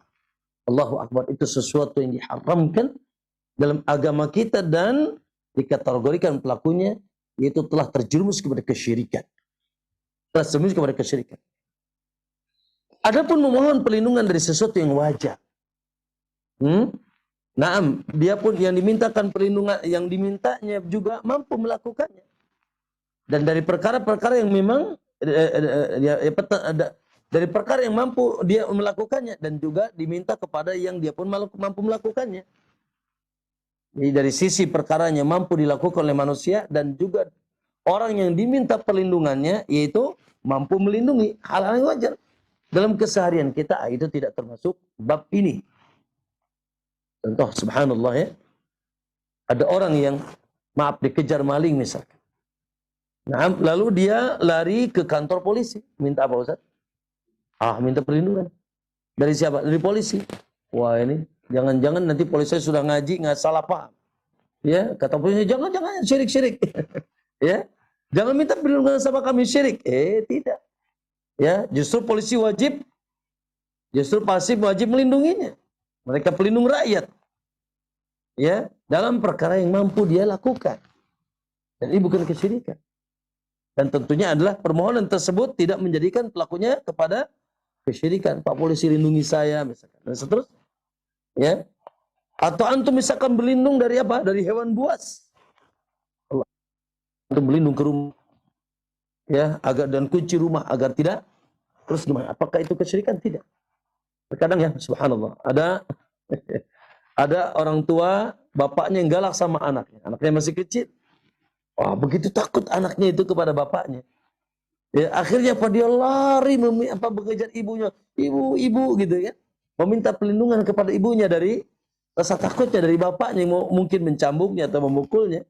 Allahu Akbar, itu sesuatu yang diharamkan dalam agama kita dan dikategorikan pelakunya yaitu telah terjerumus kepada kesyirikan. Telah terjerumus kepada kesyirikan. Adapun memohon perlindungan dari sesuatu yang wajar. Naam, dia pun yang dimintakan perlindungan, yang dimintanya juga mampu melakukannya. Dan dari perkara-perkara yang memang dari perkara yang mampu dia melakukannya, dan juga diminta kepada yang dia pun mampu melakukannya. Jadi dari sisi perkaranya mampu dilakukan oleh manusia, dan juga orang yang diminta perlindungannya yaitu mampu melindungi hal-hal yang wajar. Dalam keseharian kita itu tidak termasuk bab ini. Contoh, subhanallah ya, ada orang yang dikejar maling misalkan. Nah, lalu dia lari ke kantor polisi, minta apa Ustaz? Minta perlindungan. Dari siapa? Dari polisi. Wah, ini jangan-jangan nanti polisi sudah ngaji nggak salah paham. Ya, kata polisi, jangan syirik. Ya, jangan minta perlindungan sama kami syirik. Tidak. Ya, justru polisi wajib, justru pasif wajib melindunginya. Mereka pelindung rakyat. Ya, dalam perkara yang mampu dia lakukan. Dan ini bukan kesyirikan. Dan tentunya adalah permohonan tersebut tidak menjadikan pelakunya kepada kesyirikan. Pak polisi lindungi saya misalkan. Dan seterusnya. Ya. Atau antum misalkan berlindung dari apa? Dari hewan buas. Allah. Antum berlindung ke rumah. Ya, agar dan kunci rumah agar tidak. Terus gimana? Apakah itu kesyirikan? Tidak. Terkadang ya, subhanallah, ada orang tua, bapaknya yang galak sama anaknya. Anaknya masih kecil. Wah, begitu takut anaknya itu kepada bapaknya. Ya, akhirnya dia lari mengejar ibunya. Ibu gitu ya. Meminta perlindungan kepada ibunya dari rasa takutnya dari bapaknya yang mungkin mencambuknya atau memukulnya.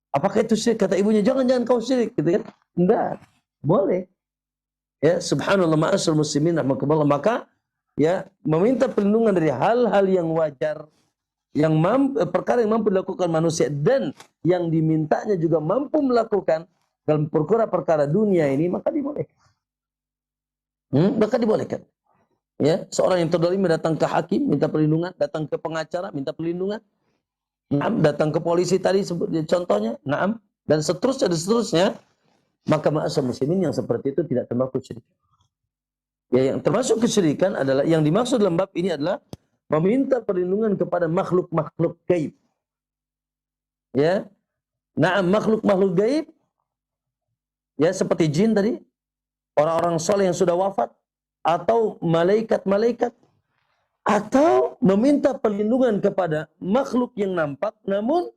Apakah itu syirik? Kata ibunya, jangan kau syirik gitu kan. Enggak. Boleh. Ya, subhanallah, ma'asyar muslimin rahmatullah. Maka ya, meminta perlindungan dari hal-hal yang wajar, yang perkara yang mampu dilakukan manusia, dan yang dimintanya juga mampu melakukan dalam perkara-perkara dunia ini, maka dibolehkan. Maka dibolehkan. Ya, seorang yang terdolimi datang ke hakim minta perlindungan, datang ke pengacara minta perlindungan, naam, datang ke polisi tadi contohnya, naam, dan seterusnya, maka ma'asyiral muslimin yang seperti itu tidak termasuk syirik. Ya, yang termasuk kesyirikan adalah yang dimaksud dalam bab ini adalah meminta perlindungan kepada makhluk-makhluk gaib. Ya, naam, makhluk-makhluk gaib, ya seperti jin tadi, orang-orang soleh yang sudah wafat, atau malaikat-malaikat, atau meminta perlindungan kepada makhluk yang nampak namun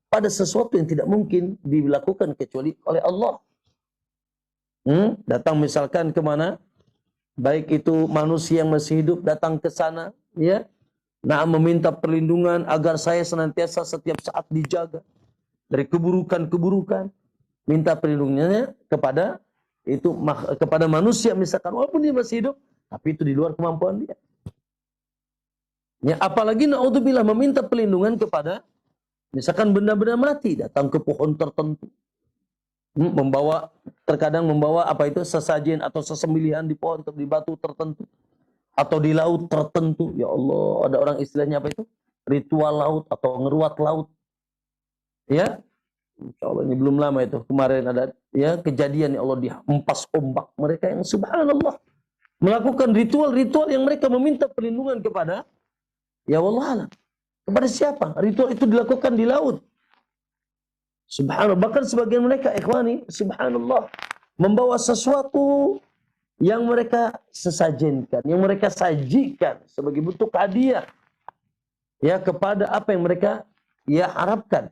pada sesuatu yang tidak mungkin dilakukan kecuali oleh Allah. Datang misalkan kemana, baik itu manusia yang masih hidup datang ke sana, ya, nah meminta perlindungan agar saya senantiasa setiap saat dijaga dari keburukan-keburukan, minta perlindungannya kepada itu kepada manusia misalkan, walaupun dia masih hidup, tapi itu di luar kemampuan dia. Ya, apalagi naudzubillah meminta perlindungan kepada misalkan benda-benda mati, datang ke pohon tertentu, terkadang membawa apa itu sesajen atau sesembelihan di pohon atau di batu tertentu atau di laut tertentu. Ya Allah, ada orang istilahnya apa itu? Ritual laut atau ngeruat laut. Ya, insya Allah ini belum lama itu, kemarin ada ya kejadian, ya Allah, dihempas ombak mereka yang subhanallah melakukan ritual-ritual yang mereka meminta perlindungan kepada ya Allah, kepada siapa? Ritual itu dilakukan di laut. Subhanallah, bahkan sebagian mereka ikhwani subhanallah membawa sesuatu yang mereka sesajenkan, yang mereka sajikan sebagai bentuk hadiah ya kepada apa yang mereka ya harapkan.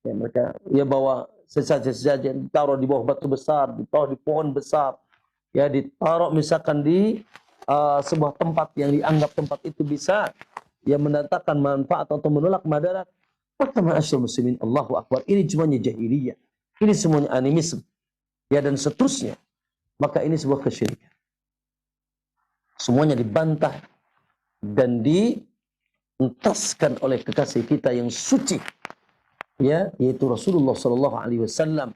Ya, mereka ya bawa sesajen ditaruh di bawah batu besar, ditaruh di pohon besar, ya ditaruh misalkan di sebuah tempat yang dianggap tempat itu bisa ya mendatangkan manfaat atau menolak madarat. Maka ma'asyil muslimin, Allahu Akbar, ini semuanya jahiliyah, ini semuanya animisme, ya dan seterusnya. Maka ini sebuah kesyirikan. Semuanya dibantah dan dientaskan oleh kekasih kita yang suci, ya, yaitu Rasulullah Sallallahu Alaihi Wasallam.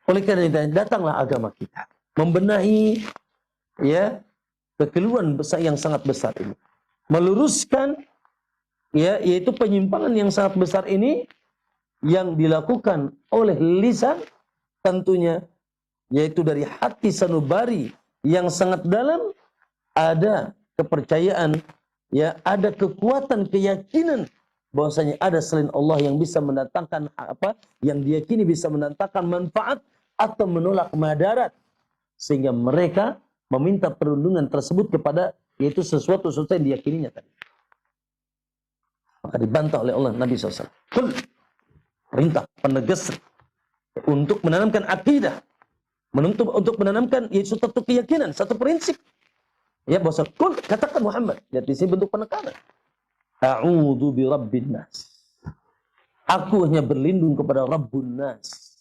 Oleh karena itu datanglah agama kita membenahi ya kekeliruan besar yang sangat besar ini, meluruskan ya yaitu penyimpangan yang sangat besar ini yang dilakukan oleh lisan tentunya, yaitu dari hati sanubari yang sangat dalam ada kepercayaan, ya ada kekuatan keyakinan bahwasanya ada selain Allah yang bisa mendatangkan apa yang diyakini bisa mendatangkan manfaat atau menolak madarat, sehingga mereka meminta perlindungan tersebut kepada yaitu sesuatu yang diyakininya tadi. Maka dibantah oleh Allah Nabi SAW. Perintah penegas untuk menanamkan akidah, untuk menanamkan yaitu satu keyakinan, satu prinsip. Ya, bahwa katakan Muhammad, lihat di sini bentuk penekanan. A'udzu birabbin nas. Aku hanya berlindung kepada Rabbun nas.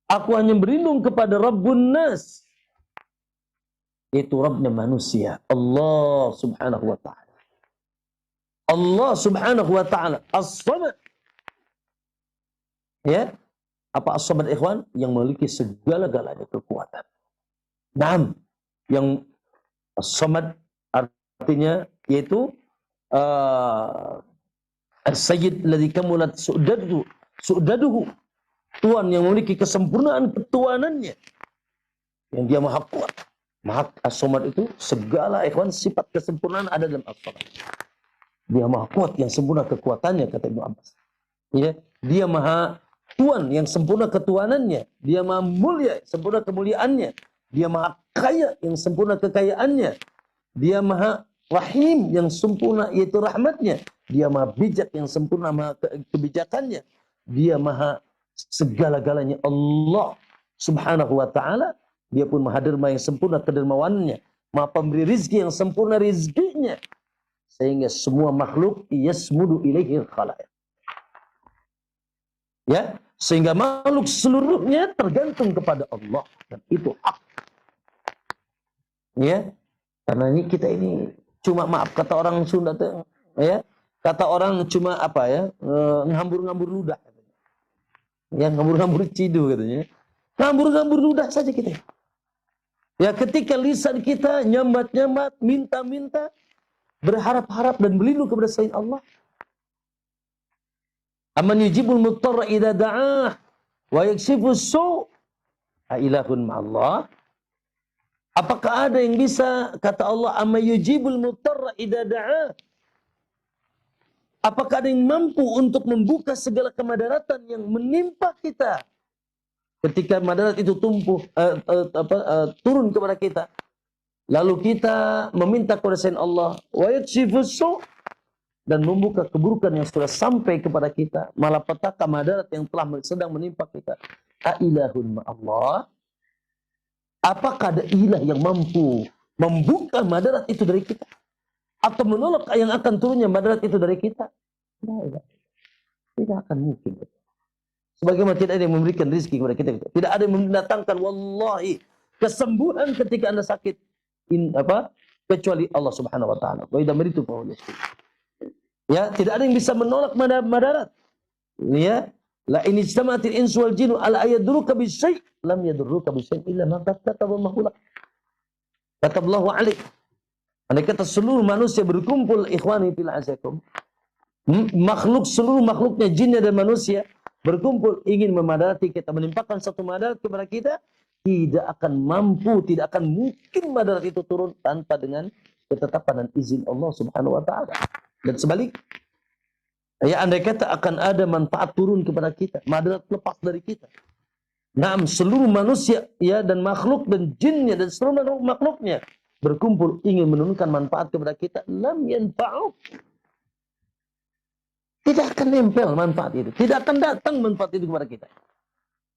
Aku hanya berlindung kepada Rabbun nas. Itu Rabbnya manusia, Allah Subhanahu wa taala. Allah Subhanahu wa taala As-Samad. Ya. Apa As-Samad ikhwan? Yang memiliki segala-galanya kekuatan. Naam, yang As-Samad artinya yaitu As-Sayyid alladzi kamulat su'daduhu, Tuhan yang memiliki kesempurnaan ketuanannya, yang dia maha kuat. Maha As-Samad itu segala ikhwan sifat kesempurnaan ada dalam As-Samad. Dia maha kuat yang sempurna kekuatannya, kata Ibnu Abbas. Ya, dia maha Tuhan yang sempurna ketuanannya, dia maha mulia sempurna kemuliaannya, dia maha kaya yang sempurna kekayaannya, dia maha rahim yang sempurna yaitu rahmatnya, dia maha bijak yang sempurna maha kebijakannya, dia maha segala-galanya Allah Subhanahu wa taala. Dia pun maha derma yang sempurna kedermawannya, maha pemberi rizki yang sempurna rizkinya, sehingga semua makhluk yasmudu ilaihi khalaiq. Ya, sehingga makhluk seluruhnya tergantung kepada Allah, dan itu hak. Ya, karena ini kita ini cuma, maaf kata orang Sunda tuh, ya, kata orang cuma apa ya, ngambur-ngambur ludah, ya ngambur-ngambur cidu katanya, ngambur-ngambur ludah saja kita. Ya, ketika lisan kita nyambat-nyambat, minta-minta, berharap-harap dan berlindung kepada selain Allah. Amman yujibul muttarra idza da'ah wa yakshifus su' a ilahun ma'allah. Apakah ada yang bisa, kata Allah, amma yujibul muttarra idza da'ah? Apakah ada yang mampu untuk membuka segala kemadaratan yang menimpa kita ketika madarat itu turun kepada kita? Lalu kita meminta kepada selain Allah, wa yakshifus su', dan membuka keburukan yang sudah sampai kepada kita, malapetaka madarat yang telah sedang menimpa kita. Ailahun ma'allah. Apakah ada ilah yang mampu membuka madarat itu dari kita? Atau menolak yang akan turunnya madarat itu dari kita? Tidak akan mungkin. Sebagaimana tidak ada yang memberikan rezeki kepada kita. Tidak ada yang mendatangkan wallahi kesembuhan ketika Anda sakit. Kecuali Allah Subhanahu wa taala. Wa idza maritu fa huwa yashfi. Ya, tidak ada yang bisa menolak madarat. Ya, la in ijtama'atil insu wal jinnu ala ayadruka bi syai' lam yadurruka bi syai' illa ma kataballahu lak. Kataballahu alaik. Andai kata seluruh manusia berkumpul, ikhwani fil azakum, seluruh makhluknya, jinnya dan manusia berkumpul ingin memadarati kita, menimpakan satu madarat kepada kita, tidak akan mampu, tidak akan mungkin madarat itu turun tanpa dengan ketetapan dan izin Allah Subhanahu wa taala. Dan sebalik, ya, andai kata akan ada manfaat turun kepada kita, madarat lepas dari kita. Naam, seluruh manusia, ya, dan makhluk dan jinnya dan seluruh makhluknya berkumpul ingin menurunkan manfaat kepada kita, lam yanfa'u. Tidak akan nempel manfaat itu, tidak akan datang manfaat itu kepada kita.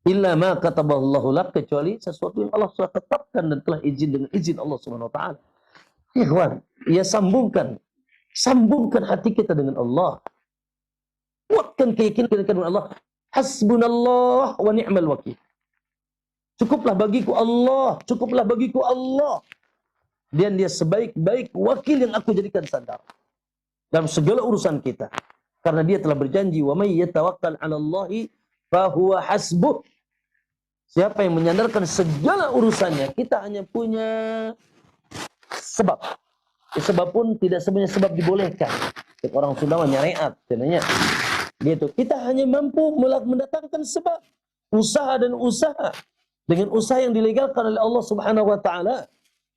Illa ma kataballahu lak, kecuali sesuatu yang Allah sudah tetapkan dan telah izin dengan izin Allah Subhanahu wa taala. Ikhwan, ya, sambungkan hati kita dengan Allah. Kuatkan keyakinan kita dengan Allah. Hasbunallah wa ni'mal wakil. Cukuplah bagiku Allah, cukuplah bagiku Allah. Dan dia sebaik-baik wakil yang aku jadikan sandar dalam segala urusan kita. Karena dia telah berjanji, wa may yatawakkal 'ala Allahi fa huwa hasbuh. Siapa yang menyandarkan segala urusannya, kita hanya punya sebab. Sebab pun tidak sebenarnya sebab dibolehkan. Orang Sunda nyariat, sebenarnya. Gitu. Kita hanya mampu mendatangkan sebab, usaha dan usaha dengan usaha yang dilegalkan oleh Allah Subhanahu wa taala.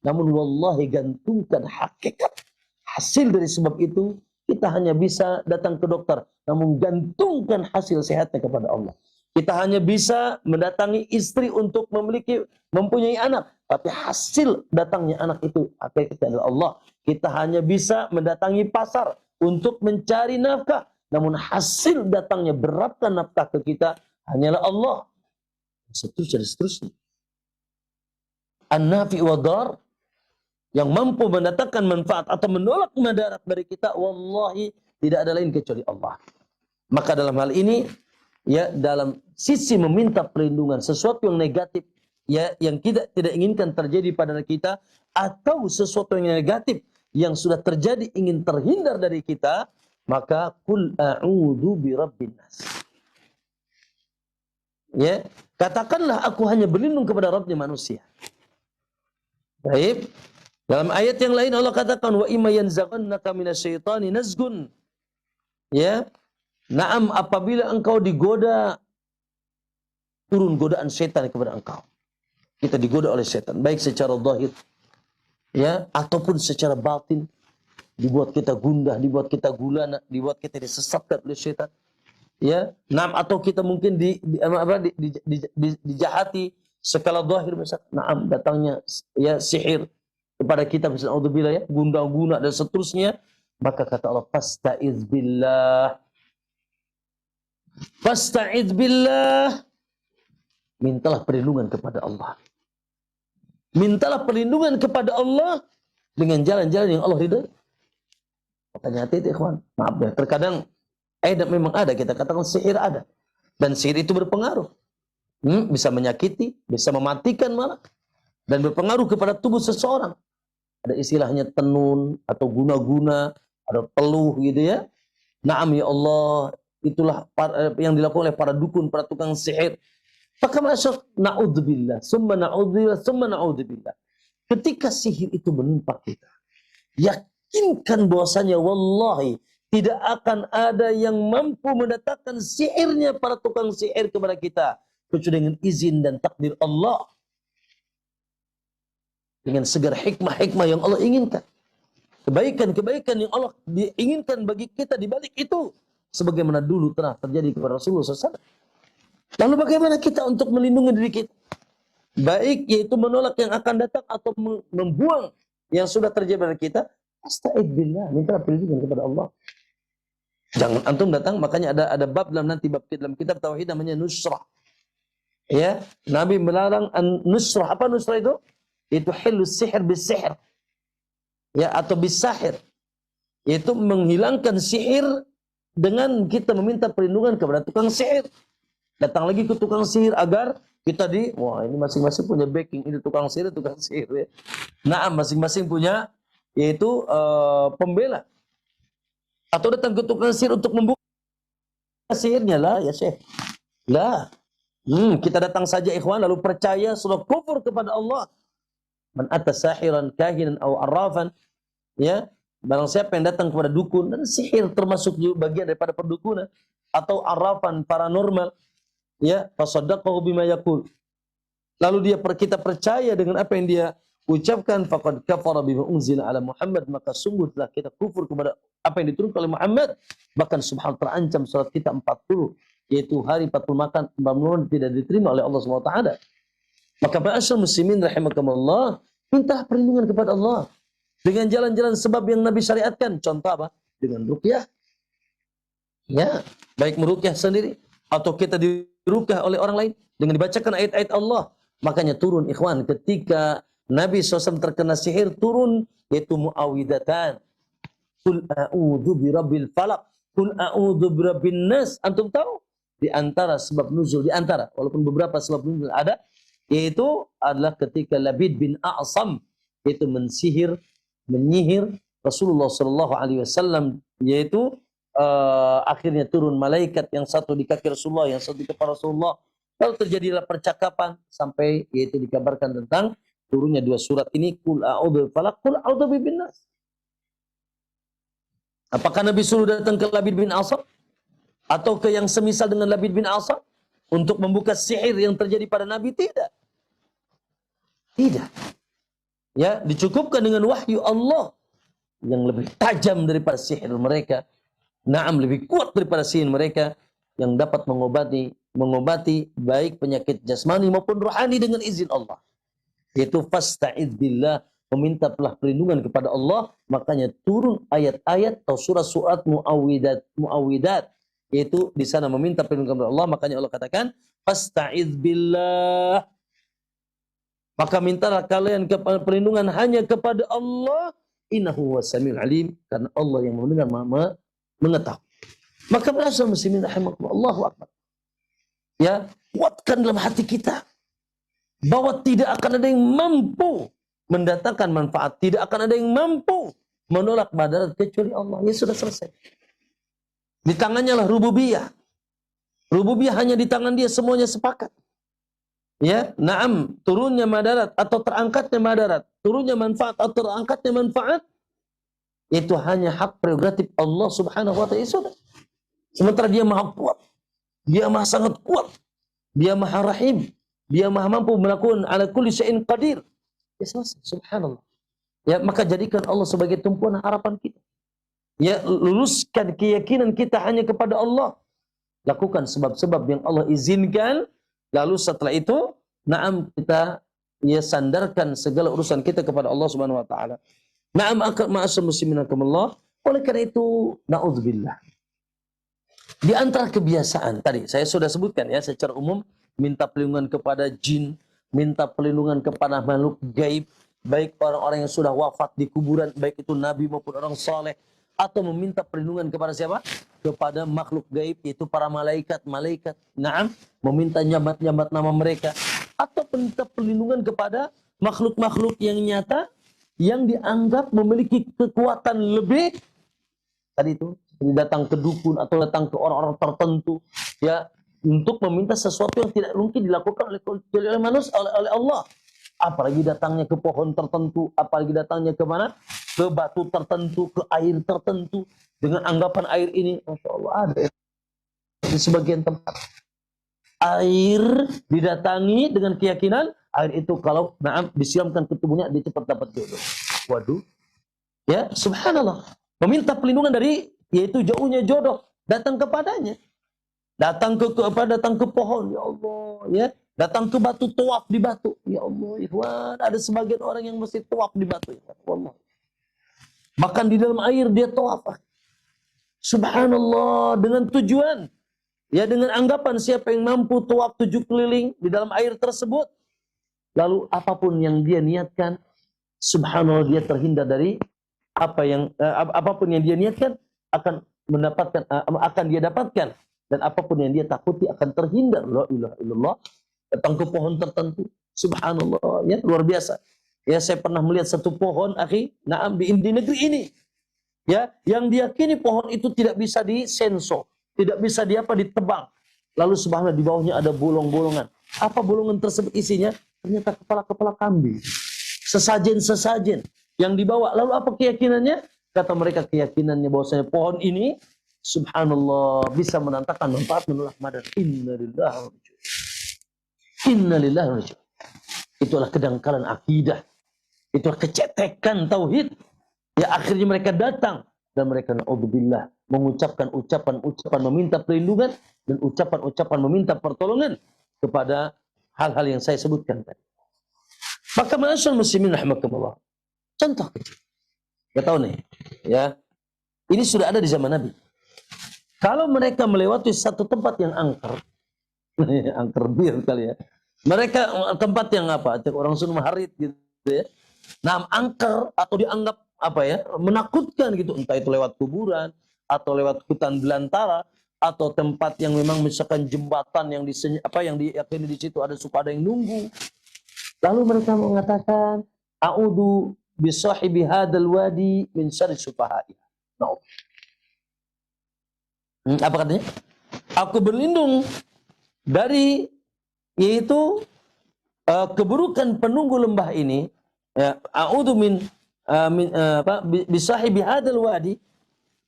Namun wallahi, gantungkan hakikat hasil dari sebab itu, kita hanya bisa datang ke dokter, namun gantungkan hasil sehatnya kepada Allah. Kita hanya bisa mendatangi istri untuk mempunyai anak, tapi hasil datangnya anak itu hakikatnya adalah Allah. Kita hanya bisa mendatangi pasar untuk mencari nafkah, namun hasil datangnya beratkan nafkah ke kita hanyalah Allah. Seterusnya. An-nafi wa dar, yang mampu mendatangkan manfaat atau menolak madarat dari kita, wallahi tidak ada lain kecuali Allah. Maka dalam hal ini, ya, dalam sisi meminta perlindungan sesuatu yang negatif, ya, yang kita tidak inginkan terjadi pada kita, atau sesuatu yang negatif yang sudah terjadi ingin terhindar dari kita, maka kul a'udzu birabbin nas. Ya, katakanlah aku hanya berlindung kepada Rabbnya manusia. Baik. Dalam ayat yang lain Allah katakan, wa imma yanzaghannaka minasyaitani nazgun. Ya. Naam, apabila engkau digoda, turun godaan setan kepada engkau. Kita digoda oleh setan, baik secara zahir, ya, ataupun secara batin, dibuat kita gundah, dibuat kita gulana, dibuat kita disesatkan oleh setan. Ya, naam, atau kita mungkin dijahati skala zahir, misalkan, naam, datangnya, ya, sihir kepada kita, misalnya, auzubillah, ya, gundah-guna dan seterusnya, maka kata Allah, fasta'iz billah. Fasta'iz billah. Mintalah perlindungan kepada Allah. Mintalah perlindungan kepada Allah dengan jalan-jalan yang Allah ridhai. Katanya hati itu, ikhwan. Maaf ya, terkadang memang ada, kita katakan sihir ada. Dan sihir itu berpengaruh. Bisa menyakiti, bisa mematikan malah. Dan berpengaruh kepada tubuh seseorang. Ada istilahnya tenun, atau guna-guna, ada peluh gitu ya. Naam ya Allah, itulah yang dilakukan oleh para dukun, para tukang sihir. Maka masuk, na'udzubillah, summa na'udzubillah, summa na'udzubillah. ketika sihir itu menimpa kita, yakinkan bahwasanya wallahi tidak akan ada yang mampu mendatangkan sihirnya para tukang sihir kepada kita kecuali dengan izin dan takdir Allah, dengan segala hikmah-hikmah yang Allah inginkan, kebaikan-kebaikan yang Allah inginkan bagi kita di balik itu, sebagaimana dulu telah terjadi kepada Rasulullah SAW. Lalu bagaimana kita untuk melindungi diri kita? Baik yaitu menolak yang akan datang atau membuang yang sudah terjadi pada kita. Astagfirullah, minta perlindungan kepada Allah. Jangan antum datang, makanya ada bab dalam dalam kitab tauhid namanya nusrah. Ya, Nabi melarang nusrah. Apa nusrah itu? Itu hilus sihir bis sihir. Ya, atau bis sahir. Yaitu menghilangkan sihir dengan kita meminta perlindungan kepada tukang sihir. Datang lagi ke tukang sihir agar kita wah ini masing-masing punya backing, ini tukang sihir ya. Nah, masing-masing punya yaitu pembela. Atau datang ke tukang sihir untuk membuka sihirnya lah ya Syekh. Lah. Kita datang saja ikhwan lalu percaya sudah kufur kepada Allah. Man atas sahiran kahinan aw arrafan, ya, barang siapa yang datang kepada dukun, dan sihir termasuk juga bagian daripada perdukunan, atau arrafan paranormal, ya, fasaddaqahu bima yaqul, lalu kita percaya dengan apa yang dia ucapkan, faqad kafara bima unzila ala Muhammad, maka sungguh telah kita kufur kepada apa yang diturunkan oleh Muhammad. Bahkan subhanallah terancam surat kita 40, yaitu hari 40 makan tidak diterima oleh Allah SWT. Maka ma'asyar muslimin rahimakumullah, minta perlindungan kepada Allah dengan jalan-jalan sebab yang Nabi syariatkan. Contoh apa? Dengan ruqyah. Ya, baik meruqyah sendiri atau kita diruqyah oleh orang lain dengan dibacakan ayat-ayat Allah. Makanya turun ikhwan ketika Nabi SAW terkena sihir, turun yaitu muawwidatan. Qul a'udzu birabbil falaq, qul a'udzu birabbin nas. Antum tahu? Di antara sebab nuzul, walaupun beberapa sebab nuzul ada, yaitu adalah ketika Labid bin A'sam yaitu menyihir Rasulullah sallallahu alaihi wasallam, yaitu akhirnya turun malaikat, yang satu di kaki Rasulullah, yang satu di kepala Rasulullah. Lalu terjadilah percakapan sampai yaitu dikabarkan tentang turunnya dua surat ini, qul a'udzu falaq, qul a'udzu birabbin nas. Apakah Nabi suruh datang ke Labid bin A'sam atau ke yang semisal dengan Labid bin A'sam untuk membuka sihir yang terjadi pada Nabi? Tidak. Tidak. Ya, dicukupkan dengan wahyu Allah yang lebih tajam daripada sihir mereka. Naam, lebih kuat daripada sihir mereka yang dapat mengobati baik penyakit jasmani maupun rohani dengan izin Allah. Yaitu fasta'idz billah, meminta perlindungan kepada Allah. Makanya turun ayat-ayat atau surat-surat muawwidat, yaitu di sana meminta perlindungan kepada Allah. Makanya Allah katakan fasta'idz billah, maka mintalah kalian perlindungan hanya kepada Allah, innahu wasamiul alim, karena Allah yang mendengar maha mengetahui. Maka berasa muslimin rahimakumullah, Allahu akbar. Ya, kuatkan dalam hati kita bahwa tidak akan ada yang mampu mendatangkan manfaat, tidak akan ada yang mampu menolak madarat kecuali Allah. Ya sudah selesai. Di tangannya lah rububiyah. Rububiyah hanya di tangan dia, semuanya sepakat. Ya, naam, turunnya madarat atau terangkatnya madarat, turunnya manfaat atau terangkatnya manfaat, itu hanya hak prerogatif Allah Subhanahu wa taala. Sudah. Sementara dia maha kuat, dia maha sangat kuat, dia maha rahim, dia maha mampu melakukan ala kulli syai'in qadir. Ya selesai, subhanallah. Ya, maka jadikan Allah sebagai tumpuan harapan kita. Ya, luluskan keyakinan kita hanya kepada Allah. Lakukan sebab-sebab yang Allah izinkan. Lalu setelah itu, naam, kita ya sandarkan segala urusan kita kepada Allah Subhanahu wa taala. Naam, ma'asyiral muslimin rahimakumullah. Oleh karena itu, naudzubillah. Di antara kebiasaan tadi saya sudah sebutkan ya secara umum, minta perlindungan kepada jin, minta perlindungan kepada makhluk gaib, baik orang-orang yang sudah wafat di kuburan, baik itu nabi maupun orang saleh, atau meminta perlindungan kepada siapa? Kepada makhluk gaib, yaitu para malaikat. Naam, meminta nyabat-nyabat nama mereka, atau minta perlindungan kepada makhluk-makhluk yang nyata yang dianggap memiliki kekuatan lebih. Tadi itu datang ke dukun atau datang ke orang-orang tertentu ya untuk meminta sesuatu yang tidak mungkin dilakukan oleh manusia, oleh Allah, apalagi datangnya ke pohon tertentu, apalagi datangnya ke mana? Ke batu tertentu, ke air tertentu, dengan anggapan air ini, Masya Allah, ada di sebagian tempat. Air didatangi dengan keyakinan, air itu kalau disiramkan ke tubuhnya, dia cepat dapat jodoh. Waduh, ya subhanallah. Meminta perlindungan dari, yaitu jauhnya jodoh, datang kepadanya. Datang ke pohon, ya Allah, ya. Datang ke batu, tawaf di batu. Ya Allah, ikhwan, ada sebagian orang yang mesti tawaf di batu. Ya Allah. Bahkan di dalam air dia tawaf. Subhanallah, dengan tujuan, ya dengan anggapan siapa yang mampu tawaf 7 keliling di dalam air tersebut, lalu apapun yang dia niatkan, subhanallah, dia terhindar dari apapun yang dia niatkan akan mendapatkan, akan dia dapatkan, dan apapun yang dia takuti akan terhindar. La ilaha illallah. Datang ke pohon tertentu, subhanallah, ya luar biasa. Ya, saya pernah melihat satu pohon, akhi, di negeri ini, ya, yang diyakini pohon itu tidak bisa disensor, tidak bisa ditebang. Lalu subhanallah, di bawahnya ada bolong-bolongan. Apa bolongan tersebut isinya? Ternyata kepala-kepala kambing, sesajen-sesajen yang dibawa. Lalu apa keyakinannya? Kata mereka, keyakinannya bahwasanya pohon ini, subhanallah, bisa menantakan manfaat menolak madat. Innalillahi wa innalillahi wa inna. Itulah kedangkalan akidah, itulah kecetekan tauhid. Ya, akhirnya mereka datang dan mereka naudzubillah mengucapkan ucapan-ucapan meminta perlindungan dan ucapan-ucapan meminta pertolongan kepada hal-hal yang saya sebutkan tadi. Maka ma'asyiral muslimin rahimakumullah, contoh kecil. Gak tahu nih, ya. Ini sudah ada di zaman Nabi. Kalau mereka melewati satu tempat yang angker, angker bir kali ya. Mereka tempat yang apa? Orang Sunda harit gitu ya. Nah, angker atau dianggap apa ya? Menakutkan gitu, entah itu lewat kuburan atau lewat hutan belantara atau tempat yang memang misalkan jembatan yang yang diyakini di situ ada suka ada yang nunggu. Lalu mereka mengatakan, a'udzu bisahibi hadzal wadi min syarri sufaha'i. Nah, apa katanya? Aku berlindung dari, yaitu keburukan penunggu lembah ini. A'udzu bisahibi hadzal wadi.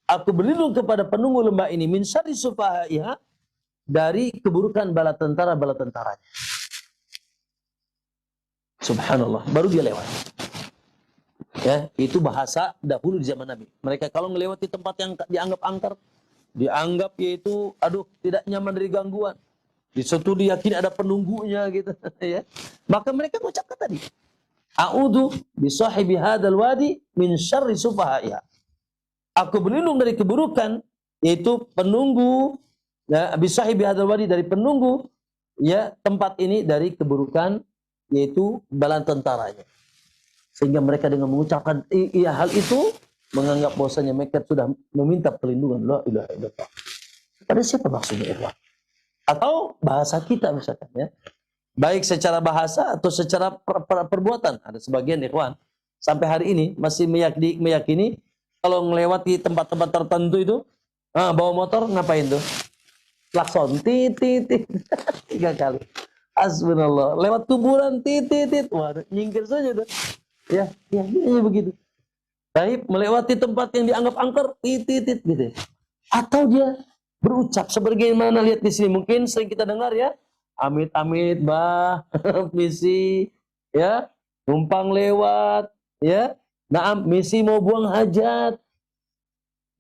Aku berlindung kepada penunggu lembah ini min syarri sufaha'iha, dari keburukan bala tentaranya. Subhanallah, baru dia lewat. Ya, itu bahasa dahulu di zaman Nabi. Mereka kalau melewati tempat yang dianggap angker, dianggap yaitu aduh tidak nyaman dari gangguan, di situ diyakini ada penunggunya gitu ya. Maka mereka mengucapkan tadi, a'udzu bisahibi hadzal wadi min syarri sufaha'iha. Aku berlindung dari keburukan, yaitu penunggu, ya, bisahibi hadzal wadi, dari penunggu, ya, tempat ini, dari keburukan, yaitu bala tentaranya. Sehingga mereka dengan mengucapkan hal itu menganggap bahwasanya mereka sudah meminta perlindungan. La ilaha illallah. Pada siapa maksudnya, ikhwan? Atau bahasa kita misalkan, ya. Baik secara bahasa atau secara perbuatan. Ada sebagian ikhwan sampai hari ini masih meyakini kalau melewati tempat-tempat tertentu itu, bawa motor ngapain tuh? Klakson, titit 3 kali. Asbunallah. Lewat kuburan, titit. Wah, nyingkir saja tuh. Ya, ini begitu. Baik, melewati tempat yang dianggap angker, titit gitu. Atau dia berucap sebagaimana lihat di sini, mungkin sering kita dengar ya, amit-amit bah, misi, ya, numpang lewat, ya, naam, misi mau buang hajat.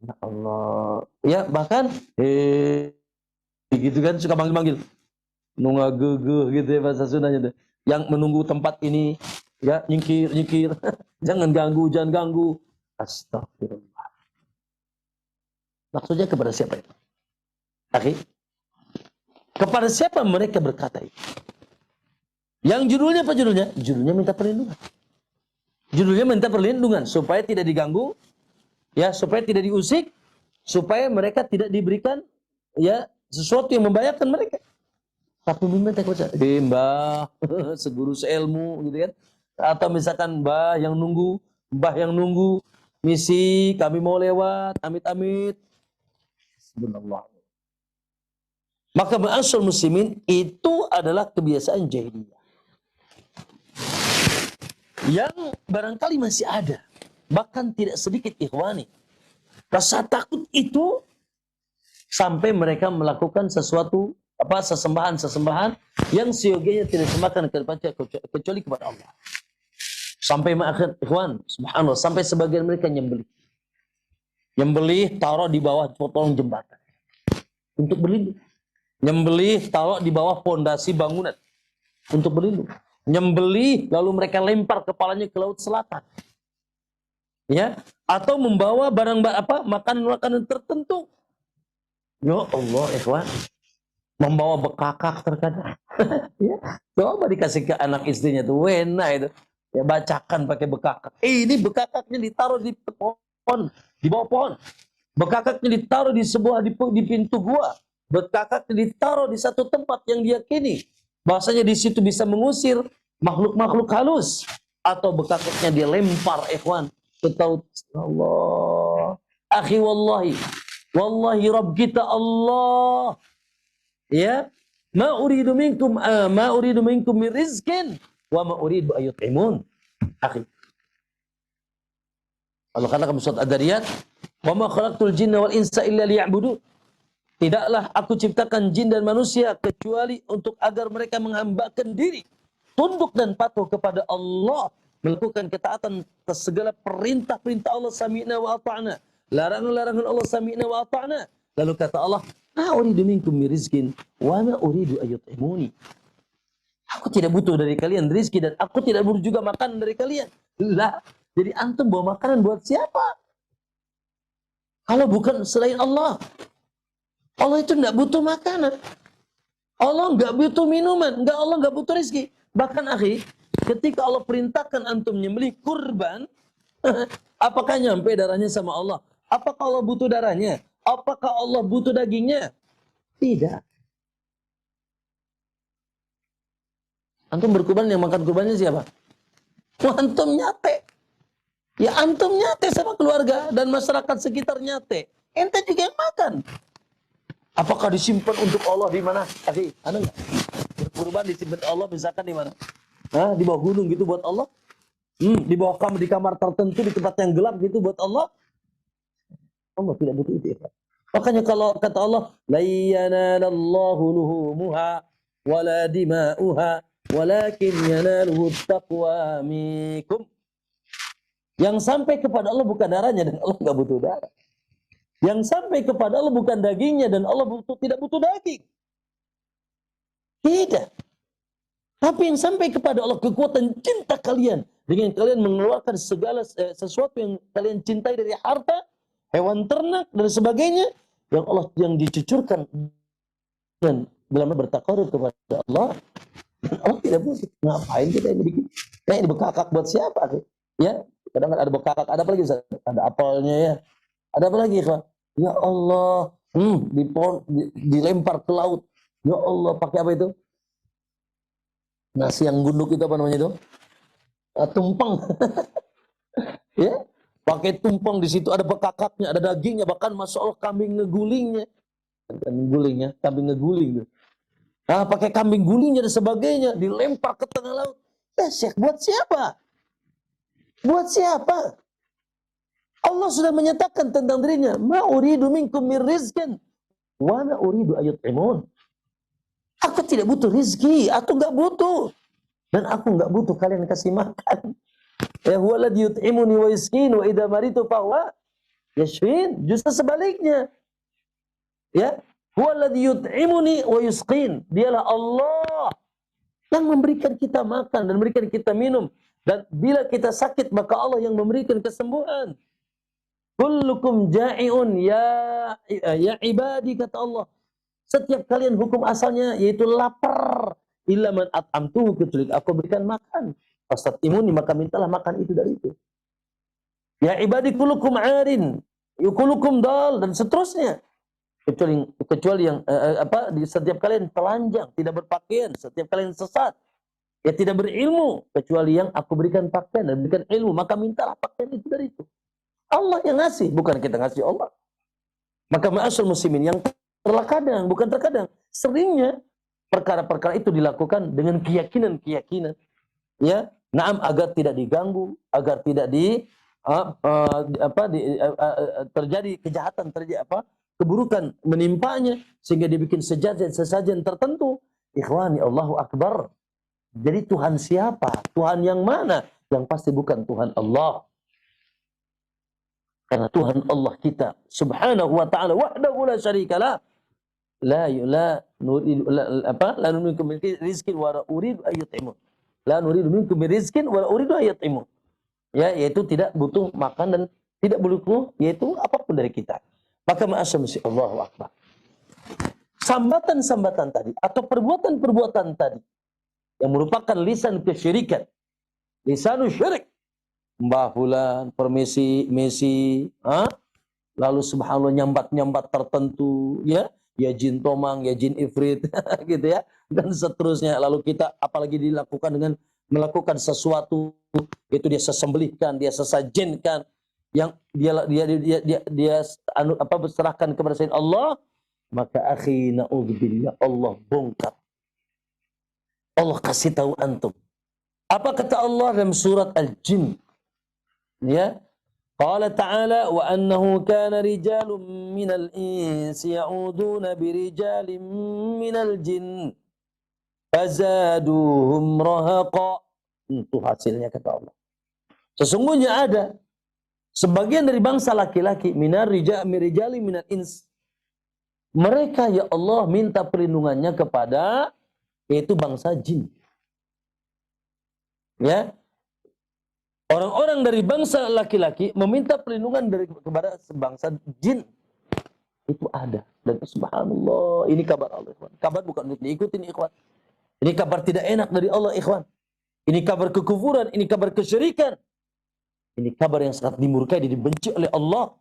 Ya Allah, ya, bahkan gitu kan, suka manggil-manggil, nunggah gegeh gitu ya bahasa Sundanya tuh, yang menunggu tempat ini. Ya, nyingkir. jangan ganggu. Astagfirullah. Maksudnya kepada siapa itu? Oke. Kepada siapa mereka berkata itu? Yang judulnya apa judulnya? Judulnya minta perlindungan. Judulnya minta perlindungan supaya tidak diganggu, ya, supaya tidak diusik, supaya mereka tidak diberikan, ya, sesuatu yang membahayakan mereka. Tapi minta kepada mbah, seguru seilmu gitu kan. Atau misalkan mbah yang nunggu misi, kami mau lewat, amit-amit. Subhanallah. Maka ma'asyiral muslimin, itu adalah kebiasaan jahiliyah. yang barangkali masih ada, bahkan tidak sedikit ikhwani. Rasa takut itu sampai mereka melakukan sesuatu sesembahan-sesembahan yang seyogianya tidak disembahkan kecuali kepada Allah. Sampai akhir ikhwan, subhanallah, sampai sebagian mereka nyembelih. Nyembelih taruh di bawah potong jembatan untuk berlindung. Nyembelih taruh di bawah pondasi bangunan untuk berlindung. Nyembelih lalu mereka lempar kepalanya ke laut selatan. Ya, atau membawa barang makanan-makanan tertentu. Ya Allah, ikhwan. Membawa bekakak terkadang. Ya, coba dikasih ke anak istrinya tuh, wena itu. Ya, bacakan pakai bekakak. Ini bekakaknya ditaruh di pohon, di bawah pohon. Bekakaknya ditaruh di pintu gua. Bekakaknya ditaruh di satu tempat yang diyakini bahwasanya di situ bisa mengusir makhluk-makhluk halus, atau bekakaknya dilempar ikhwan ke laut. Allah, akhi, wallahi Rabb kita Allah. Ya, ma uridu minkum min rizqin wa ma uridu ayut'imun. Akhi, Allah katakan surat Ad-Dariyat, wa ma khalaqtul jinna wal insa illa liya'budun. Tidaklah aku ciptakan jin dan manusia kecuali untuk agar mereka menghambakan diri, tunduk dan patuh kepada Allah, melakukan ketaatan atas segala perintah-perintah Allah, sami'na wa ata'na, larangan-larangan Allah, sami'na wa ata'na. Lalu kata Allah, ma uridu minkum min rizqin wa ma uridu ayut'imuni. Aku tidak butuh dari kalian rizki dan aku tidak butuh juga makanan dari kalian. Lah, jadi antum bawa makanan buat siapa? Kalau bukan selain Allah. Allah itu tidak butuh makanan. Allah nggak butuh minuman. Allah nggak butuh rezeki. Bahkan akhi, ketika Allah perintahkan antum nyembelih kurban, apakah nyampe darahnya sama Allah? Apakah Allah butuh darahnya? Apakah Allah butuh dagingnya? Tidak. Antum berkurban, yang makan kurbannya siapa? Antum nyate. Ya antum nyate sama keluarga dan masyarakat sekitar nyate. Ente juga yang makan. Apakah disimpan untuk Allah di mana? Akhi, ada nggak? Berkurban disimpan Allah misalkan di mana? Hah, di bawah gunung gitu buat Allah? Di bawah di kamar tertentu di tempat yang gelap gitu buat Allah? Allah tidak butuh itu ya. Makanya kalau kata Allah, la yanalallahu luhumuha wala dima'uha walakin yanaluhu taqwa minkum. Yang sampai kepada Allah bukan darahnya dan Allah nggak butuh darah. Yang sampai kepada Allah bukan dagingnya dan Allah tidak butuh daging. Tidak. Tapi yang sampai kepada Allah kekuatan cinta kalian dengan kalian mengeluarkan segala sesuatu yang kalian cintai dari harta, hewan ternak dan sebagainya, yang Allah yang dicucurkan dan dalam bertakarub kepada Allah. Allah tidak butuh. Ngapain kita ini bikin? Ini bekakak buat siapa? Ya, kadang ada bekakak, ada apa lagi? Ada apelnya ya. Ada apa lagi, Pak? Ya Allah, dilempar ke laut. Ya Allah, pakai apa itu? Nasi yang gunduk itu apa namanya itu? Tumpeng. Ya, pakai tumpeng, di situ ada bekakaknya, ada dagingnya, bahkan masya Allah kambing ngegulingnya. Kambing ngeguling. Nah, pakai kambing gulingnya dan sebagainya, dilempar ke tengah laut. Ya, Syekh, buat siapa? Buat siapa? Allah sudah menyatakan tentang dirinya, ma uridu minkum min rizqin wa ma uridu ayut'imun. Aku tidak butuh rizki, aku nggak butuh, dan aku nggak butuh kalian kasih makan. Ya huwa alladzi yut'imuni wa yasqin wa idza maritu fa huwa yashfin. Justru sebaliknya. Ya, huwa alladzi yut'imuni wa yasqin. Dialah Allah yang memberikan kita makan dan memberikan kita minum, dan bila kita sakit maka Allah yang memberikan kesembuhan. Kullukum ja'iun ya ibadi, kata Allah. Setiap kalian hukum asalnya yaitu lapar. Illa man at'amtuhu, kecuali aku berikan makan. Fastatimuni, maka mintalah makan itu dari itu. Ya ibadi kullukum arin, kullukum dal, dan seterusnya. Kecuali yang setiap kalian telanjang, tidak berpakaian, setiap kalian sesat, ya tidak berilmu, kecuali yang aku berikan pakaian dan berikan ilmu, maka mintalah pakaian itu dari itu. Allah yang ngasih, bukan kita ngasih Allah. Maka ma'asyar muslimin, yang terkadang, bukan terkadang, seringnya perkara-perkara itu dilakukan dengan keyakinan-keyakinan, ya, Naam, agar tidak diganggu, agar tidak terjadi kejahatan, terjadi keburukan menimpanya sehingga dibikin sesajen tertentu. Ikhwani, Allahu Akbar. Jadi Tuhan siapa? Tuhan yang mana? Yang pasti bukan Tuhan Allah. Karena Tuhan Allah kita subhanahu wa ta'ala wahdahu la syarikalah. La nuridu la nuridu min rizqin wa la uridu ayyut'imun. La nuridu minkum min rizqin wa la uridu ayyut'imun. Ya, yaitu tidak butuh makan dan tidak butuh yaitu apapun dari kita. Maka ma'asyamsi Allahu Akbar. Sambatan-sambatan tadi atau perbuatan-perbuatan tadi yang merupakan lisan kesyirikan, lisanul syirik, mbah fulan, permisi, lalu subhanallah nyambat-nyambat tertentu, ya jin tomang, ya jin ifrit, gitu ya, dan seterusnya. Lalu kita apalagi dilakukan dengan melakukan sesuatu, itu dia sesembelihkan, dia sesajenkan, yang dia berserahkan kepada selain Allah, maka akhi na'udzubillah, Allah bongkar. Allah kasih tahu antum. Apa kata Allah dalam surat Al-Jin? Ya, qala ta'ala wa annahu kana rijalun minal insi ya'uduna birijalin minal jin fazaduhum rahaqa. Itu hasilnya kata Allah. Sesungguhnya ada sebagian dari bangsa laki-laki minar rijali minal ins. Mereka ya Allah minta perlindungannya kepada yaitu bangsa jin. Ya. Orang-orang dari bangsa laki-laki meminta perlindungan kepada bangsa jin. Itu ada. Dan subhanallah, ini kabar Allah, ikhwan. Kabar bukan untuk diikutin, ikhwan. Ini kabar tidak enak dari Allah, ikhwan. Ini kabar kekufuran, ini kabar kesyirikan. Ini kabar yang sangat dimurkai dan dibenci oleh Allah.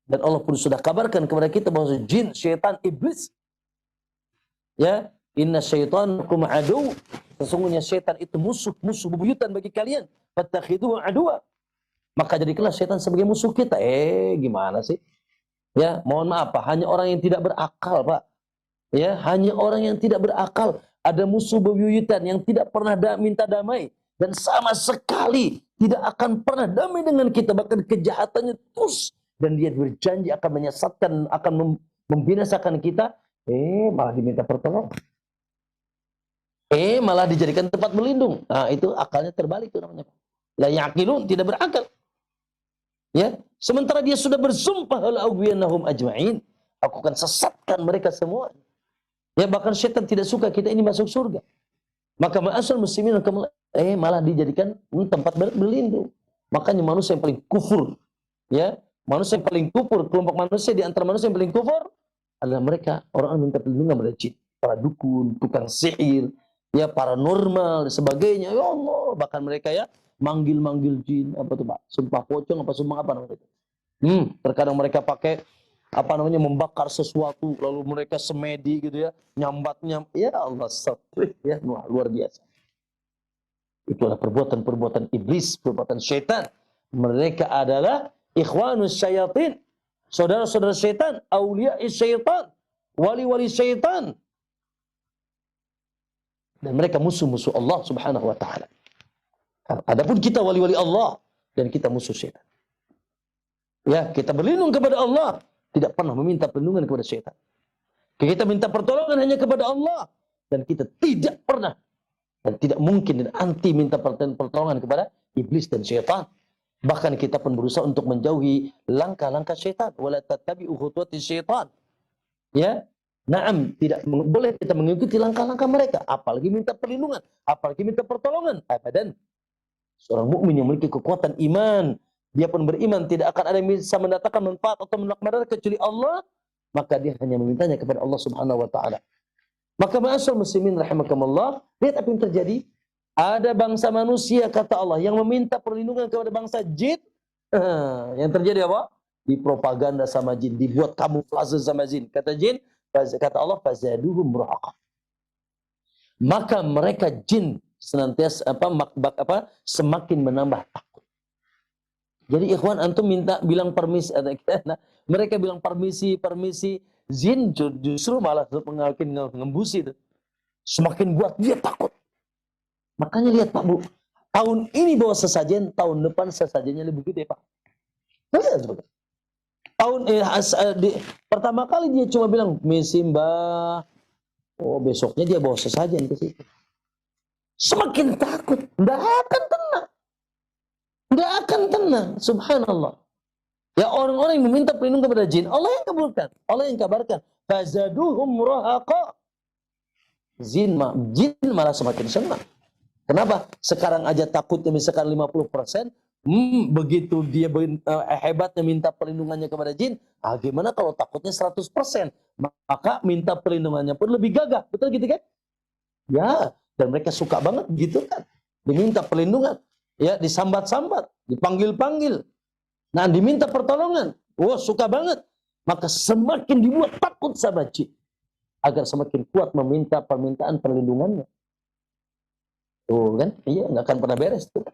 Dan Allah pun sudah kabarkan kepada kita bahwa jin, syaitan, iblis. Ya, inna syaitanakum adu. Sesungguhnya syaitan itu musuh bebuyutan bagi kalian. Fattakhiduhu aduwa. Maka jadikanlah syaitan sebagai musuh kita. Gimana sih? Ya, mohon maaf Pak, hanya orang yang tidak berakal, Pak. Ya, hanya orang yang tidak berakal. Ada musuh bebuyutan yang tidak pernah minta damai dan sama sekali tidak akan pernah damai dengan kita, bahkan kejahatannya terus, dan dia berjanji akan menyesatkan, akan membinasakan kita. Malah diminta pertolongan. Malah dijadikan tempat berlindung. Nah, itu akalnya terbalik itu namanya. La yaqilun, tidak berakal. Ya, sementara dia sudah bersumpah la ughwiyannahum ajma'in. Aku akan sesatkan mereka semua. Ya, bahkan syaitan tidak suka kita ini masuk surga. Maka ma'asal muslimin malah dijadikan tempat berlindung. Makanya manusia yang paling kufur, ya, manusia yang paling kufur, kelompok manusia di antara manusia yang paling kufur adalah mereka orang yang minta perlindungan pada jin, para dukun, tukang sihir, ya, paranormal dan sebagainya. Ya Allah, bahkan mereka ya manggil jin, apa tuh Pak? Sumpah pocong apa sumpah apa namanya itu? Terkadang mereka pakai membakar sesuatu, lalu mereka semedi gitu ya, nyambatnya, ya Allah, ya, luar biasa. Itulah perbuatan-perbuatan iblis, perbuatan syaitan. Mereka adalah ikhwanus syayatin, saudara-saudara syaitan, aulia syaitan, wali-wali syaitan. Dan mereka musuh-musuh Allah subhanahu wa ta'ala. Adapun kita wali-wali Allah, dan kita musuh syaitan. Ya, kita berlindung kepada Allah, tidak pernah meminta perlindungan kepada syaitan. Kita minta pertolongan hanya kepada Allah, dan kita tidak pernah dan tidak mungkin dan anti minta pertolongan kepada iblis dan syaitan. Bahkan kita pun berusaha untuk menjauhi langkah-langkah syaitan. Wala tattabi'u khutuwati syaitan. Ya, na'am, tidak boleh kita mengikuti langkah-langkah mereka, apalagi minta perlindungan, apalagi minta pertolongan. Abadan. Seorang mukmin yang memiliki kekuatan iman, dia pun beriman tidak akan ada yang bisa mendatangkan manfaat atau menolak madarat kecuali Allah, maka dia hanya memintanya kepada Allah Subhanahu wa taala. Maka ma'asyar muslimin rahimakumullah, lihat apa yang terjadi. Ada bangsa manusia kata Allah yang meminta perlindungan kepada bangsa jin. Yang terjadi apa? Dipropaganda sama jin, dibuat kamuflase sama jin. Kata jin, kata Allah, fazaduhum rahaqa. Maka mereka jin senantiasa semakin menambah takut. Jadi ikhwan, antum bilang permisi, mereka bilang permisi, jin justru malah mengalkin ngembusi itu. Semakin buat dia takut. Makanya lihat Pak Bu, Tahun ini bawa sesajen, tahun depan sesajennya lebih gede, Pak. Pertama kali dia cuma bilang, misi Mbah. Oh, besoknya dia bawa sesajen ke situ. Semakin takut, nggak akan tenang. Nggak akan tenang, subhanallah. Ya orang-orang yang meminta perlindungan kepada jin, Allah yang kabulkan, Allah yang kabarkan. Fazaduhum rahaqa. Jin malah semakin senang. Kenapa? Sekarang aja takutnya misalkan 50%, begitu dia hebatnya minta perlindungannya kepada jin, gimana kalau takutnya 100%? Maka minta perlindungannya pun lebih gagah, betul gitu kan? Ya, dan mereka suka banget gitu kan. Diminta perlindungan, ya disambat-sambat, dipanggil-panggil. Nah, diminta pertolongan. Wah, suka banget. Maka semakin dibuat takut sama jin. Agar semakin kuat meminta permintaan perlindungannya. Tuh kan? Iya, nggak akan pernah beres tuh.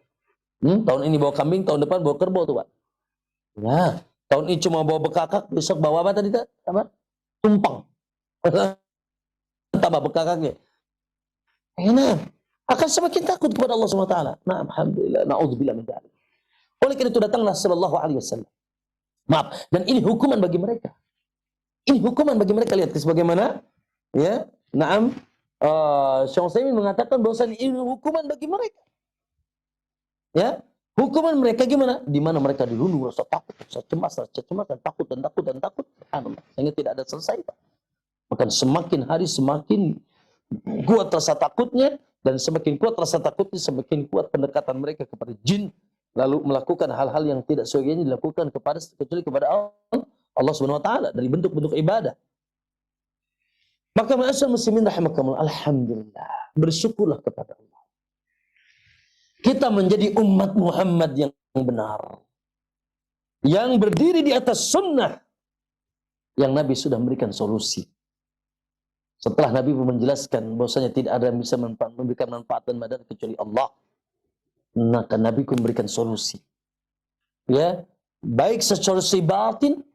Tahun ini bawa kambing, tahun depan bawa kerbau tuh, Pak. Ya, tahun ini cuma bawa bekakak, besok bawa apa tadi, Pak? Apa? Tumpang. Tambah bekakaknya. Enak. Akan semakin takut kepada Allah SWT. Nah, alhamdulillah, na'udzubillah min dzalik. Oleh karena itu datanglah sallallahu alaihi wasallam. Maaf, dan ini hukuman bagi mereka. Ini hukuman bagi mereka, lihat sebagaimana ya, na'am, Syekh Utsaimin mengatakan bahwasanya ini hukuman bagi mereka. Ya, hukuman mereka gimana? Di mana mereka dilulu rasa takut, rasa cemas, dan takut dan takut dan takut. Sehingga tidak ada selesai, Pak. Maka semakin hari semakin kuat rasa takutnya, dan semakin kuat rasa takutnya semakin kuat pendekatan mereka kepada jin, lalu melakukan hal-hal yang tidak seyogianya dilakukan kecuali kepada Allah Subhanahu wa taala dari bentuk-bentuk ibadah. Maka ma'asyiral muslimin rahimakumullah, alhamdulillah, bersyukurlah kepada Allah. Kita menjadi umat Muhammad yang benar, yang berdiri di atas sunnah, yang Nabi sudah memberikan solusi. Setelah Nabi menjelaskan bahwasanya tidak ada yang bisa memberikan manfaat dan madad kecuali Allah, maka Nabi memberikan solusi. Ya, baik secara batin,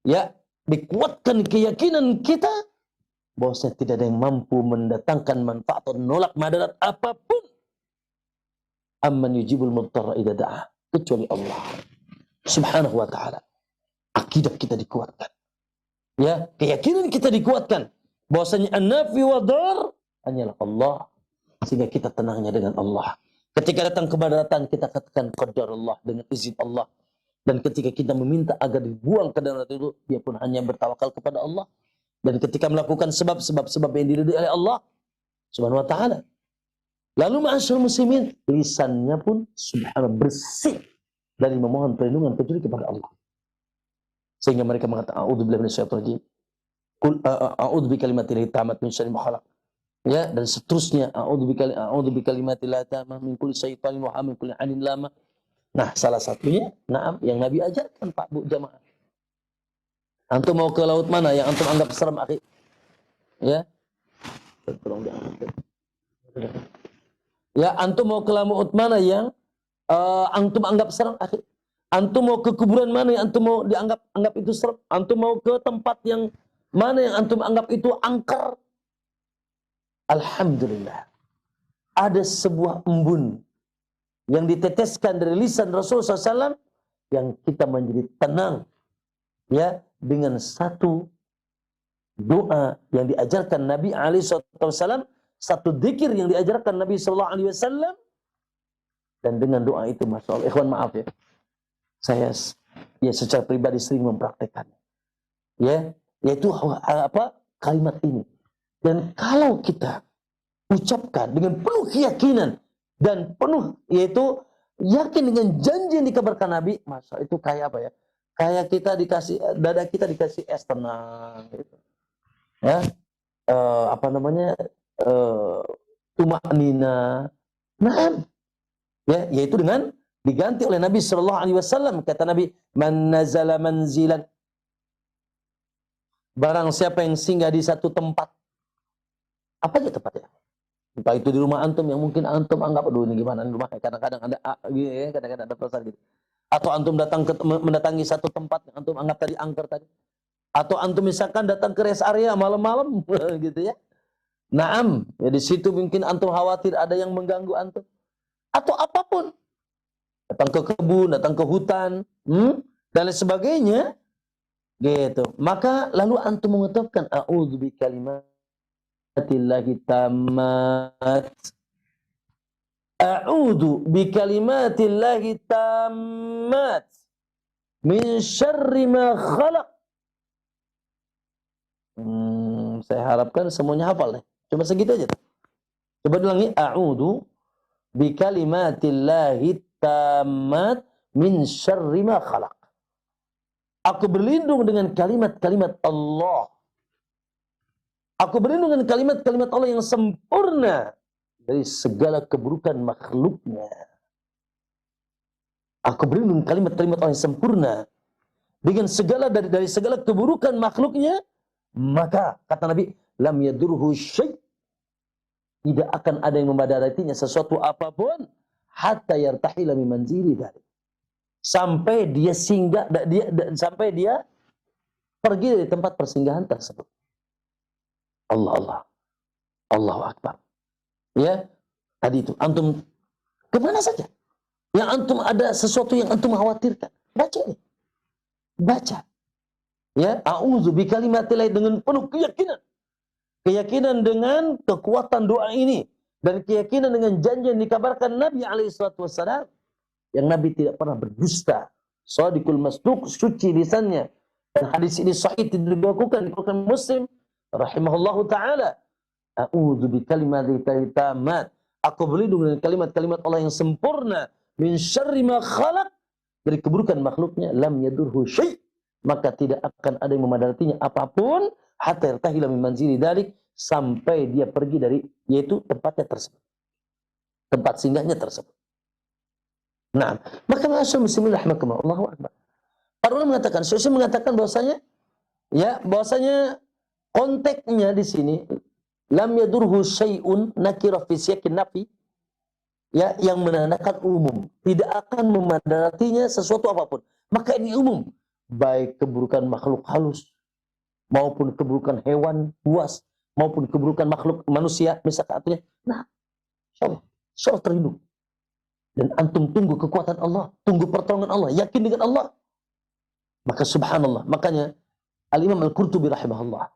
ya, dikuatkan keyakinan kita bahwasanya tidak ada yang mampu mendatangkan manfaat atau menolak madarat apapun. Amman yujibul mudtarra idza da'a, kecuali Allah Subhanahu wa taala. Akidah kita dikuatkan. Ya, keyakinan kita dikuatkan bahwasanya an-nafi wa dar hanyalah Allah, sehingga kita tenangnya dengan Allah. Ketika datang kemudaratan kita katakan qadar Allah, dengan izin Allah. Dan ketika kita meminta agar dibuang kemudaratan itu, dia pun hanya bertawakal kepada Allah. Dan ketika melakukan sebab-sebab yang diridhai oleh Allah Subhanahu wa taala. Lalu ma'asyiral muslimin, lisannya pun subhanallah bersih dari memohon perlindungan kecuali kepada Allah. Sehingga mereka mengatakan a'udzubillahi minasyaitonir rajim. Qul a'udzu bikalimatillahit tammat min syarri ma khalaq. Ya, dan seterusnya a'udzu bikalimatillahit tammat min kulli syaitanin wa min kulli ainin lama. Nah, salah satunya yang Nabi ajarkan, Pak Bu jamaah. Antum mau ke laut mana yang antum anggap serem, akhi? Ya. Tolong diangkat. Ya, antum mau ke laut mana yang antum anggap serem, akhi? Antum mau ke kuburan mana yang antum mau anggap itu serem? Antum mau ke tempat yang mana yang antum anggap itu angker? Alhamdulillah. Ada sebuah embun yang diteteskan dari lisan Rasulullah SAW yang kita menjadi tenang, ya, dengan satu doa yang diajarkan Nabi SAW, satu dzikir yang diajarkan Nabi SAW, dan dengan doa itu, masya Allah, ikhwan maaf ya, saya ya secara pribadi sering mempraktekannya, ya, yaitu apa, kalimat ini. Dan kalau kita ucapkan dengan penuh keyakinan dan penuh, yaitu yakin dengan janji yang dikabarkan Nabi, masa itu kayak apa ya? Kayak kita dikasih, dada kita dikasih es, tenang gitu. Ya, apa namanya, tumaknina. Nah, ya, yaitu dengan diganti oleh Nabi Shallallahu Alaihi Wasallam. Kata Nabi, man nazala manzilan, barang siapa yang singgah di satu tempat, apa aja tempatnya? Entah itu di rumah antum yang mungkin antum anggap, aduh ini gimana rumah, kadang-kadang ada kadang-kadang ada perasaan gitu. Atau antum mendatangi satu tempat yang antum anggap tadi angker tadi. Atau antum misalkan datang ke rest area malam-malam gitu ya. Naam, ya di situ mungkin antum khawatir ada yang mengganggu antum. atau apapun. Datang ke kebun, datang ke hutan, dan lain sebagainya, gitu. Maka lalu antum mengucapkan a'udzu bikalimatillahi tammat. A'udzu bikalimatillahi tammat min syarri ma khalaq. Saya harapkan semuanya hafal deh. Coba segitu aja. Coba ulangi. A'udzu bikalimatillahi tammat min syarri ma khalaq. Aku berlindung dengan kalimat-kalimat Allah. Aku berlindung dengan kalimat-kalimat Allah yang sempurna dari segala keburukan makhluknya. Aku berlindung dengan kalimat-kalimat Allah yang sempurna dengan segala dari segala keburukan makhluknya. Maka kata Nabi, lam yadurhu syai', tidak akan ada yang memudaratinya sesuatu apapun hatta yartahila min manzili dzalik. Sampai dia singgah, sampai dia pergi dari tempat persinggahan tersebut. Allah Allahu Akbar. Ya, tadi itu antum kemana saja yang antum ada sesuatu yang antum khawatirkan, baca ini, baca. Ya, a'udzu bikalimatillahi, dengan penuh keyakinan dengan kekuatan doa ini, dan keyakinan dengan janji yang dikabarkan Nabi SAW, yang Nabi tidak pernah berdusta, shadiqul masduq, suci lisannya, dan hadis ini sahih dilakukan oleh Muslim rahimahullahu taala. A'udzu bikalimatillahi tammat, aku berlindung dengan kalimat-kalimat Allah yang sempurna, min syarri ma khalaq, dari keburukan makhluknya, lam yadurhu syai', maka tidak akan ada yang memudaratinya apapun hatta yartahila min manzili dzalik, sampai dia pergi dari, yaitu tempatnya tersebut, tempat singgahnya tersebut. Nah, maka masyaallah muslimin rahimakumullah, Allahu akbar. Para ulama mengatakan, Syekh mengatakan bahwasanya, ya, bahwasanya konteksnya di sini lam yadurhu syai'un nakira fi siyaqin nafi, ya, yang menandakan umum, tidak akan memudaratinya sesuatu apapun. Maka ini umum, baik keburukan makhluk halus maupun keburukan hewan buas maupun keburukan makhluk manusia misalkan artinya. Nah, insyaallah terlindung. Dan antum tunggu kekuatan Allah, tunggu pertolongan Allah, yakin dengan Allah. Maka subhanallah, makanya Al-Imam Al-Qurtubi rahimahullah,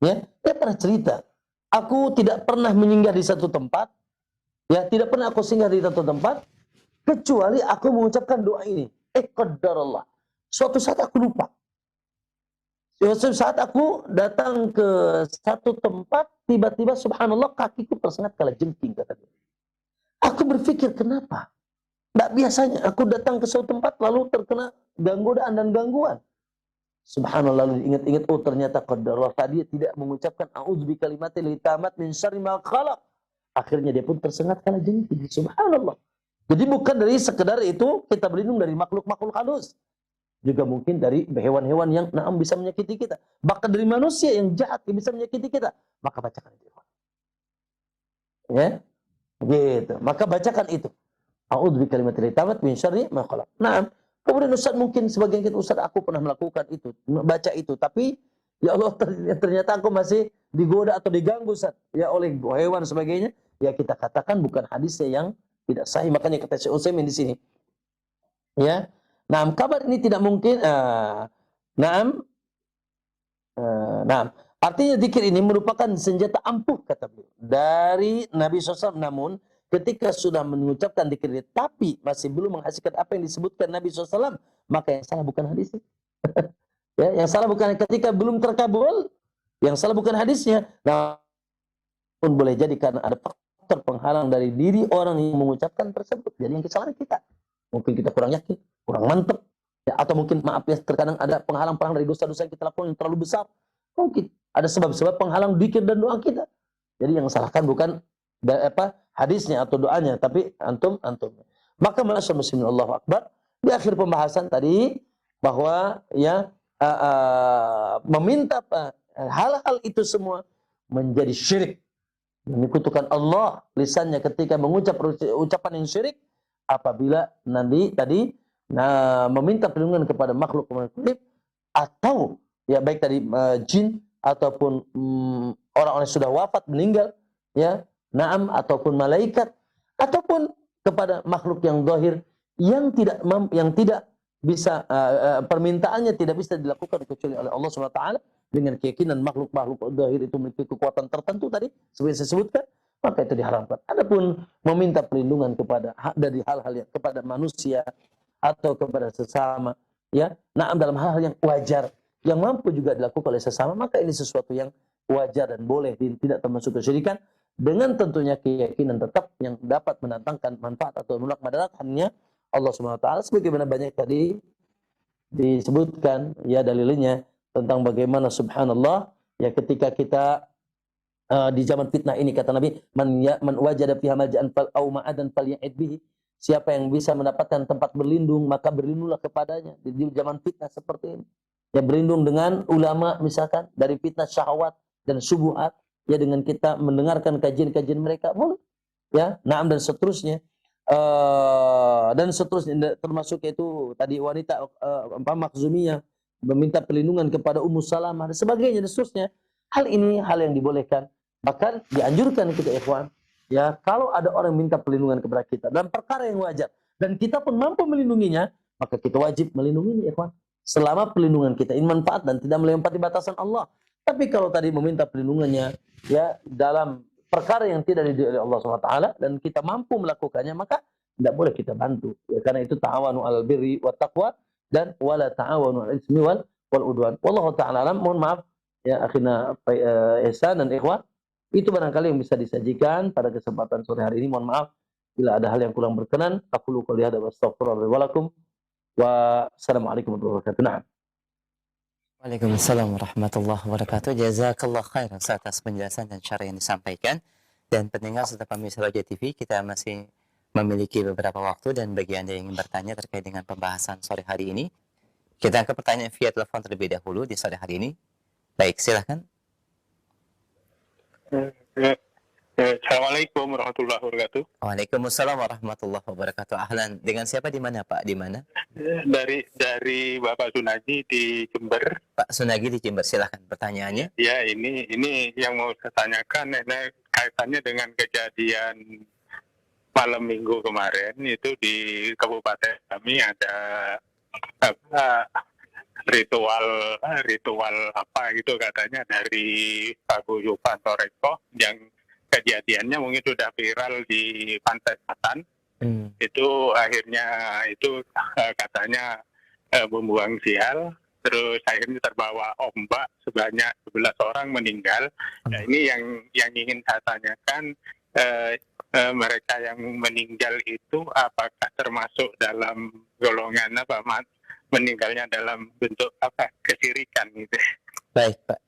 ya, dia pernah cerita, aku tidak pernah menyinggah di satu tempat, ya, tidak pernah aku singgah di satu tempat kecuali aku mengucapkan doa ini. Qaddarallah. Suatu saat aku lupa. Suatu saat aku datang ke satu tempat, tiba-tiba subhanallah kakiku tersengat kalajengking, kata dia. Aku berpikir kenapa? Tidak biasanya aku datang ke suatu tempat lalu terkena godaan dan gangguan. Subhanallah, lalu ingat-ingat, oh ternyata qaddarallah, tadi tidak mengucapkan a'udzu bikalimatillahi tammat min syarri ma khalaq. Akhirnya dia pun tersengat kalajengking. Subhanallah. Jadi bukan dari sekedar itu kita berlindung dari makhluk-makhluk halus. Juga mungkin dari hewan-hewan yang bisa menyakiti kita. Bahkan dari manusia yang jahat yang bisa menyakiti kita. Maka bacakan itu. Ya, gitu. Maka bacakan itu. A'udzu bikalimatillahi tammat min syarri ma khalaq. Nah, kemudian Ustaz, mungkin sebagian kita, Ustaz, aku pernah melakukan itu, baca itu, tapi ya Allah, ternyata aku masih digoda atau diganggu, Ustaz, ya, oleh hewan dan sebagainya. Ya, kita katakan bukan hadisnya yang tidak sahih. Makanya kata Syekh Utsaimin di sini. Ya. Nah, kabar ini tidak mungkin. Artinya zikir ini merupakan senjata ampuh, kata beliau, dari Nabi SAW. Namun ketika sudah mengucapkan zikir ini tapi masih belum menghasilkan apa yang disebutkan Nabi SAW, maka yang salah bukan hadisnya. Ya, yang salah bukan ketika belum terkabul, yang salah bukan hadisnya. Nah, pun boleh jadi karena ada faktor penghalang dari diri orang yang mengucapkan tersebut. Jadi yang kesalahan kita, mungkin kita kurang yakin, kurang mantap, ya, atau mungkin maaf ya, terkadang ada penghalang-penghalang dari dosa-dosa yang kita lakukan yang terlalu besar. Mungkin ada sebab-sebab penghalang zikir dan doa kita. Jadi yang salahkan bukan hadisnya atau doanya, tapi antum. Maka masyaallah muslimin, Allahu akbar. Di akhir pembahasan tadi bahwa ya meminta hal-hal itu semua menjadi syirik, menyekutukan Allah lisannya ketika mengucap ucapan yang syirik, apabila nanti tadi meminta perlindungan kepada makhluk atau ya baik tadi jin ataupun orang-orang yang sudah wafat meninggal, ya, ataupun malaikat, ataupun kepada makhluk yang zahir yang tidak bisa permintaannya tidak bisa dilakukan kecuali oleh Allah Subhanahu wa taala dengan keyakinan makhluk-makhluk zahir itu memiliki kekuatan tertentu tadi seperti saya sebutkan, maka itu diharamkan. Adapun meminta perlindungan dari hal-hal yang kepada manusia atau kepada sesama, ya, nah dalam hal-hal yang wajar yang mampu juga dilakukan oleh sesama, maka ini sesuatu yang wajar dan boleh, tidak termasuk kesyirikan, dengan tentunya keyakinan tetap yang dapat mendatangkan manfaat atau menolak madarat hanya Allah Subhanahu wa taala, sebagaimana banyak tadi disebutkan ya dalilnya tentang bagaimana subhanallah ya ketika kita di zaman fitnah ini kata Nabi, man wajada fiha malja'an fal au ma'adan falya'id bihi. Siapa yang bisa mendapatkan tempat berlindung, maka berlindunglah kepadanya di zaman fitnah seperti ini. Ya, berlindung dengan ulama misalkan dari fitnah syahwat dan syubhat, ya dengan kita mendengarkan kajian-kajian mereka, boleh. Ya, na'am dan seterusnya. Termasuk itu tadi wanita Makhzumiyah meminta perlindungan kepada Ummu Salamah dan sebagainya dan seterusnya. Hal ini hal yang dibolehkan, bahkan dianjurkan kita ikhwan, ya, kalau ada orang minta perlindungan kepada kita dalam perkara yang wajar dan kita pun mampu melindunginya, maka kita wajib melindunginya ikhwan, selama perlindungan kita ini manfaat dan tidak melewati batasan Allah. Tapi kalau tadi meminta perlindungannya ya dalam perkara yang tidak diridhoi oleh Allah SWT dan kita mampu melakukannya, maka tidak boleh kita bantu. Ya, karena itu ta'awanu 'alal birri wat taqwa dan wala ta'awanu 'alal ismi wal udwan. Wallahu ta'ala alam. Mohon maaf ya akhina Ihsan dan ikhwah. Itu barangkali yang bisa disajikan pada kesempatan sore hari ini. Mohon maaf bila ada hal yang kurang berkenan. Aqulu qouli hadza wa astaghfirullahi wa lakum. Wassalamualaikum warahmatullahi wabarakatuh. Nah.
Waalaikumsalam warahmatullahi wabarakatuh. Jazakallah khair atas penjelasan dan syarah yang disampaikan. Dan pendengar serta pemirsa Roja TV, kita masih memiliki beberapa waktu, dan bagi Anda yang ingin bertanya terkait dengan pembahasan sore hari ini, kita angkat pertanyaan via telepon terlebih dahulu di sore hari ini. Baik, silahkan.
Assalamualaikum warahmatullahi wabarakatuh.
Waalaikumsalam warahmatullahi wabarakatuh. Ahlan, dengan siapa, di mana Pak? Di mana?
Dari Bapak Sunagi di Jember.
Pak Sunagi di Jember, silahkan pertanyaannya.
Ya, ini yang mau saya tanyakan kaitannya dengan kejadian malam minggu kemarin itu di kabupaten kami ada ritual apa gitu katanya dari Paguyuban Toreko yang kejadiannya mungkin sudah viral di Pantai Selatan. Itu akhirnya itu katanya membuang sial, terus akhirnya terbawa ombak sebanyak 11 orang meninggal. Nah, ini yang ingin saya tanyakan, mereka yang meninggal itu apakah termasuk dalam golongan apa, meninggalnya dalam bentuk apa, kesyirikan gitu.
Baik Pak.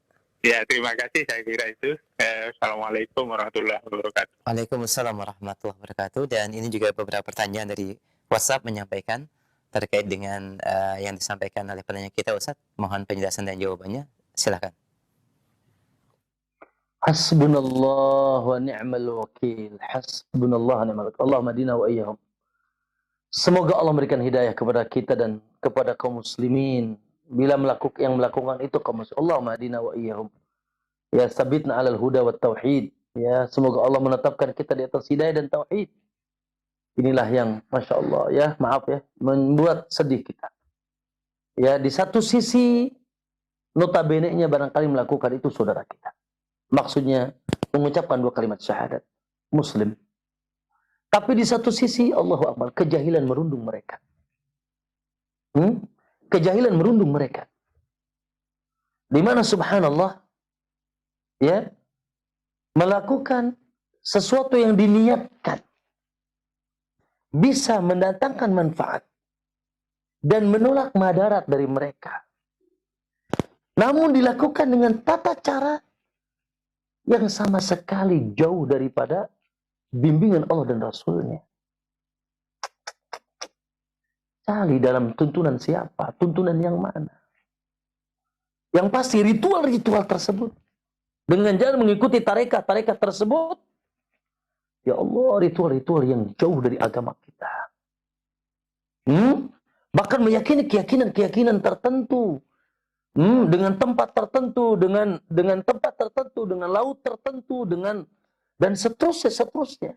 Ya, terima kasih, saya kira itu. Assalamualaikum warahmatullahi wabarakatuh.
Waalaikumsalam warahmatullahi wabarakatuh. Dan ini juga beberapa pertanyaan dari WhatsApp menyampaikan terkait dengan yang disampaikan oleh penanya kita, Ustaz. Mohon penjelasan dan jawabannya. Silakan.
Hasbunallah wa ni'mal wakil. Hasbunallah wa ni'mal wakil. Allahumma dina wa iyyahum. Semoga Allah memberikan hidayah kepada kita dan kepada kaum muslimin. Bila melakukan itu kaum muslimin. Allahumma dina wa iyyahum. Ya sabitna 'alal huda wat tauhid. Ya, semoga Allah menetapkan kita di atas hidayah dan tauhid. Inilah yang Masya Allah ya, maaf ya, membuat sedih kita. Ya, di satu sisi notabene-nya barangkali melakukan itu saudara kita. Maksudnya mengucapkan 2 kalimat syahadat muslim. Tapi di satu sisi Allahu Akbar, kejahilan merundung mereka. Kejahilan merundung mereka. Di mana subhanallah ya, melakukan sesuatu yang diniatkan bisa mendatangkan manfaat dan menolak madarat dari mereka. Namun dilakukan dengan tata cara yang sama sekali jauh daripada bimbingan Allah dan Rasulnya. Cari dalam tuntunan siapa? Tuntunan yang mana? Yang pasti ritual-ritual tersebut. Dengan jalan mengikuti tarekat-tarekat tersebut. Ya Allah, ritual-ritual yang jauh dari agama kita. Bahkan meyakini keyakinan-keyakinan tertentu. Dengan tempat tertentu, dengan tempat tertentu, dengan laut tertentu, dan seterusnya.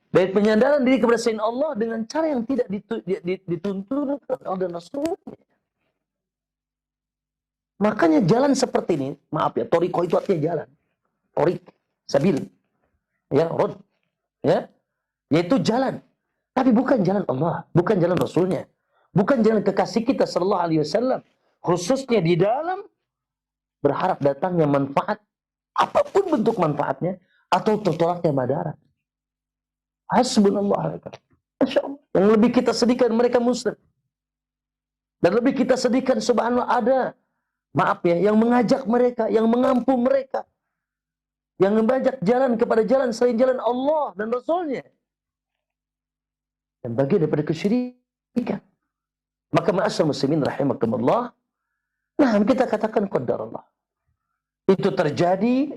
Baik penyandaran diri kepada selain Allah dengan cara yang tidak dituntun oleh Allah dan Rasulnya. Makanya jalan seperti ini, maaf ya, toriko itu artinya jalan. Torik, sabil, ya, rod, ya, yaitu jalan. Tapi bukan jalan Allah, bukan jalan Rasulnya, bukan jalan kekasih kita sallallahu alaihi wasallam. Khususnya di dalam berharap datangnya manfaat, apapun bentuk manfaatnya, atau tertolaknya madarat. Hasbunallah. Masya Allah. Yang lebih kita sedihkan mereka muslim. Dan lebih kita sedihkan subhanallah ada, maaf ya, yang mengajak mereka, yang mengampu mereka, yang mengajak jalan kepada jalan selain jalan Allah dan Rasulnya. Dan bagian daripada kesyirikan. Maka ma'asyar muslimin rahimakumullah, nah kita katakan qadar Allah. Itu terjadi,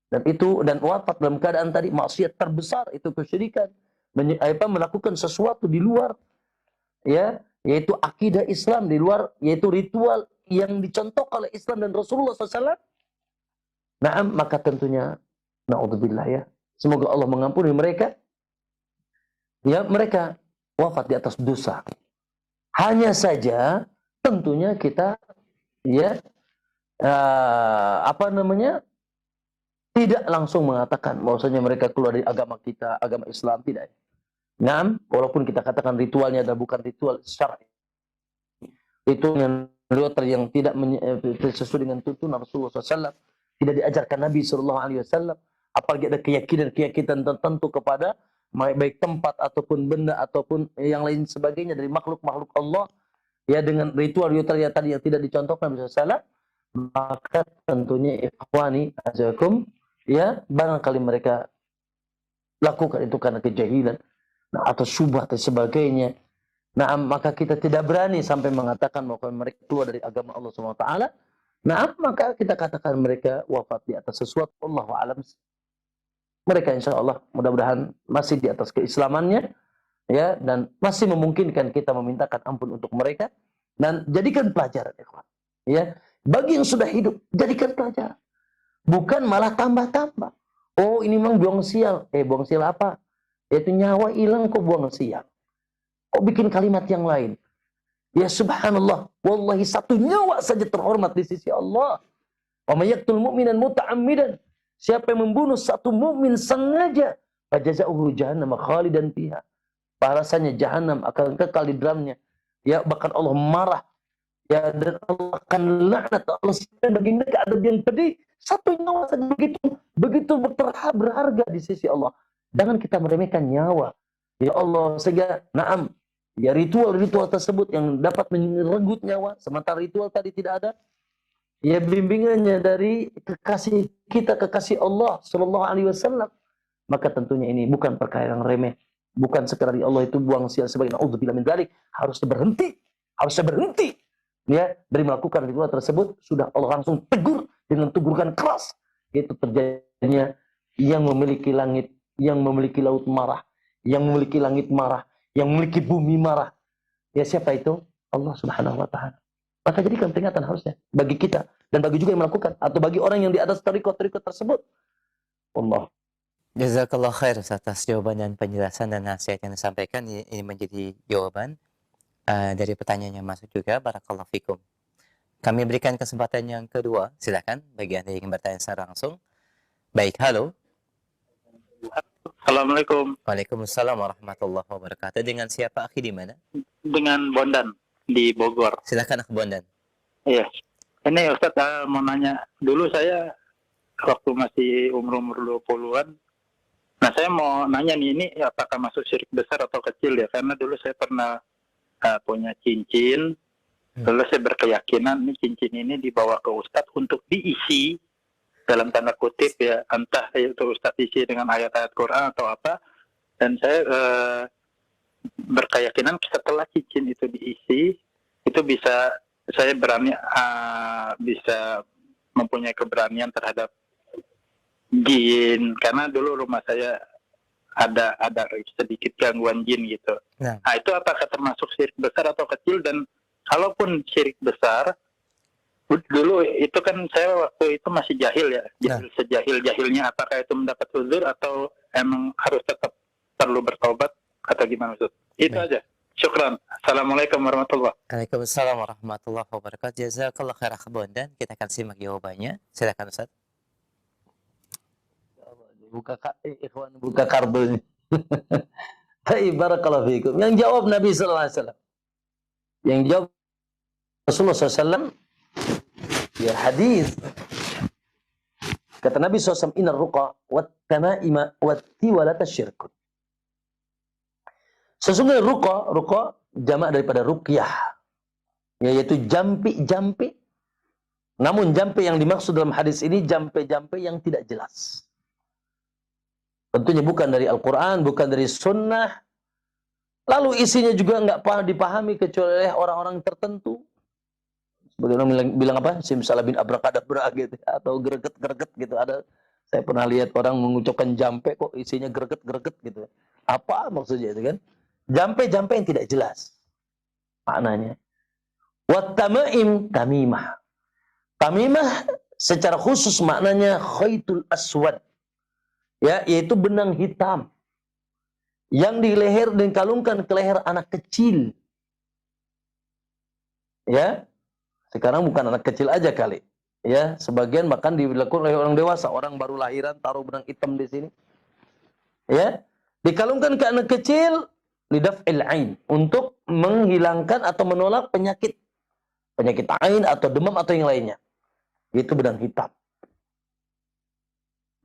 dan wafat dalam keadaan tadi maksiat terbesar, itu kesyirikan, melakukan sesuatu di luar, ya, yaitu akidah Islam, di luar, yaitu ritual yang dicontoh oleh Islam dan Rasulullah SAW. Nah, maka tentunya na'udzubillah ya, semoga Allah mengampuni mereka, ya, mereka wafat di atas dosa. Hanya saja tentunya kita, ya, tidak langsung mengatakan bahwasanya mereka keluar dari agama kita, agama Islam, tidak. Nah, walaupun kita katakan ritualnya adalah bukan ritual syar'i, itu yang tidak sesuai dengan tuntunan Rasulullah SAW, tidak diajarkan Nabi SAW, apalagi ada keyakinan tertentu kepada baik tempat ataupun benda ataupun yang lain sebagainya dari makhluk-makhluk Allah, ya, dengan ritual-ritual yang tadi yang tidak dicontohkan Nabi SAW, maka tentunya ikhwani azakum, ya, barangkali mereka lakukan itu karena kejahilan, nah, atau syubhat dan sebagainya. Nah, maka kita tidak berani sampai mengatakan bahwa mereka keluar dari agama Allah SWT. Nah, maka kita katakan mereka wafat di atas sesuatu, Allahu a'lam. Mereka insya Allah mudah-mudahan masih di atas keislamannya, ya, dan masih memungkinkan kita memintakan ampun untuk mereka, dan jadikan pelajaran, ikhwan, ya, bagi yang sudah hidup, jadikan pelajaran. Bukan malah tambah-tambah. Oh, ini memang buang sial. Buang sial apa? Itu nyawa hilang kok buang sial. Kok bikin kalimat yang lain? Ya subhanallah, wallahi satu nyawa saja terhormat di sisi Allah. Wa may yaqtul mu'minan muta'ammidan. Siapa yang membunuh satu mukmin sengaja, fajaza'uhu jahannam khalidan fiha. Balasannya jahanam, akan kekal di dalamnya. Ya, bahkan Allah marah. Ya, dan Allah akan laknat, Allah bagi mereka adab yang pedih. Satu nyawa saja begitu berharga di sisi Allah. Jangan kita meremehkan nyawa. Ya Allah, sehingga na'am, ya, ritual-ritual tersebut yang dapat merenggut nyawa, sementara ritual tadi tidak ada, ya, bimbingannya dari kekasih kita, kekasih Allah Sallallahu Alaihi Wasallam, maka tentunya ini bukan perkara yang remeh, bukan sekedar Allah itu buang sia sebagai naudzubillah min dzalik, harus berhenti, ya, dari melakukan ritual tersebut. Sudah Allah langsung tegur dengan teguran keras, yaitu terjadinya yang memiliki langit, yang memiliki laut marah, yang memiliki langit marah, yang memiliki bumi marah. Ya, siapa itu? Allah Subhanahu wa taala. Maka jadikan peringatan harusnya bagi kita dan bagi juga yang melakukan, atau bagi orang yang di atas tarikot tersebut. Allah.
Jazakallah khair atas jawaban dan penjelasan dan nasihat yang disampaikan. Ini menjadi jawaban dari pertanyaan yang masuk juga. Barakallahu fikum. Kami berikan kesempatan yang kedua. Silakan bagi Anda yang ingin bertanya secara langsung. Baik, halo.
Assalamualaikum.
Waalaikumsalam warahmatullahi wabarakatuh. Dengan siapa, akhi, di mana?
Dengan Bondan di Bogor.
Silakan, akhi Bondan.
Iya. Ini Ustaz mau nanya. Dulu saya waktu masih umur 20-an. Nah, saya mau nanya nih, ini apakah masuk syirik besar atau kecil ya? Karena dulu saya pernah punya cincin. Lalu saya berkeyakinan nih cincin ini dibawa ke Ustadz untuk diisi, dalam tanda kutip ya, entah itu Ustadz isi dengan ayat-ayat Quran atau apa. Dan saya berkeyakinan setelah cincin itu diisi, itu bisa saya berani, bisa mempunyai keberanian terhadap jin. Karena dulu rumah saya ada sedikit gangguan jin gitu. Nah, itu apakah termasuk syirik besar atau kecil? Dan kalaupun syirik besar, dulu itu kan saya waktu itu masih jahil ya, sejahil-jahilnya, apakah itu mendapat uzur atau emang harus tetap perlu bertobat atau gimana Ustaz? Itu
Baik.
aja. Syukran. Assalamualaikum warahmatullahi wabarakatuh.
Waalaikumsalam warahmatullahi wabarakatuh. Jazakallah khair akh Bondan. Kita akan simak jawabannya. Silakan Ustaz.
Ikhwan buka kartu ini. Hai barakallahu fikum. Yang jawab Nabi sallallahu alaihi wasallam. Yang jawab Rasulullah SAW, ya hadis kata Nabi SAW, inna ruqa wat tamaima wat tiwalata syirkun. Sesungguhnya ruqa jamak daripada ruqyah, yaitu jampi-jampi. Namun jampi yang dimaksud dalam hadis ini jampi-jampi yang tidak jelas. Tentunya bukan dari Al-Quran, bukan dari Sunnah. Lalu isinya juga nggak dipahami kecuali oleh orang-orang tertentu. Bagaimana bilang apa? Simsalabin abrakadabra gitu, atau greget-greget gitu. Saya pernah lihat orang mengucapkan jampe kok isinya greget-greget gitu. Apa maksudnya itu kan? Jampe-jampe yang tidak jelas maknanya. Wat tamaim, tamimah. Tamimah secara khusus maknanya khaitul aswad. Ya, yaitu benang hitam yang di leher dan kalungkan ke leher anak kecil. Ya. Sekarang bukan anak kecil aja kali. Ya, sebagian bahkan dilakukan oleh orang dewasa, orang baru lahiran taruh benang hitam di sini. Ya, dikalungkan ke anak kecil lidaf'il ain, untuk menghilangkan atau menolak penyakit ain atau demam atau yang lainnya. Itu benang hitam.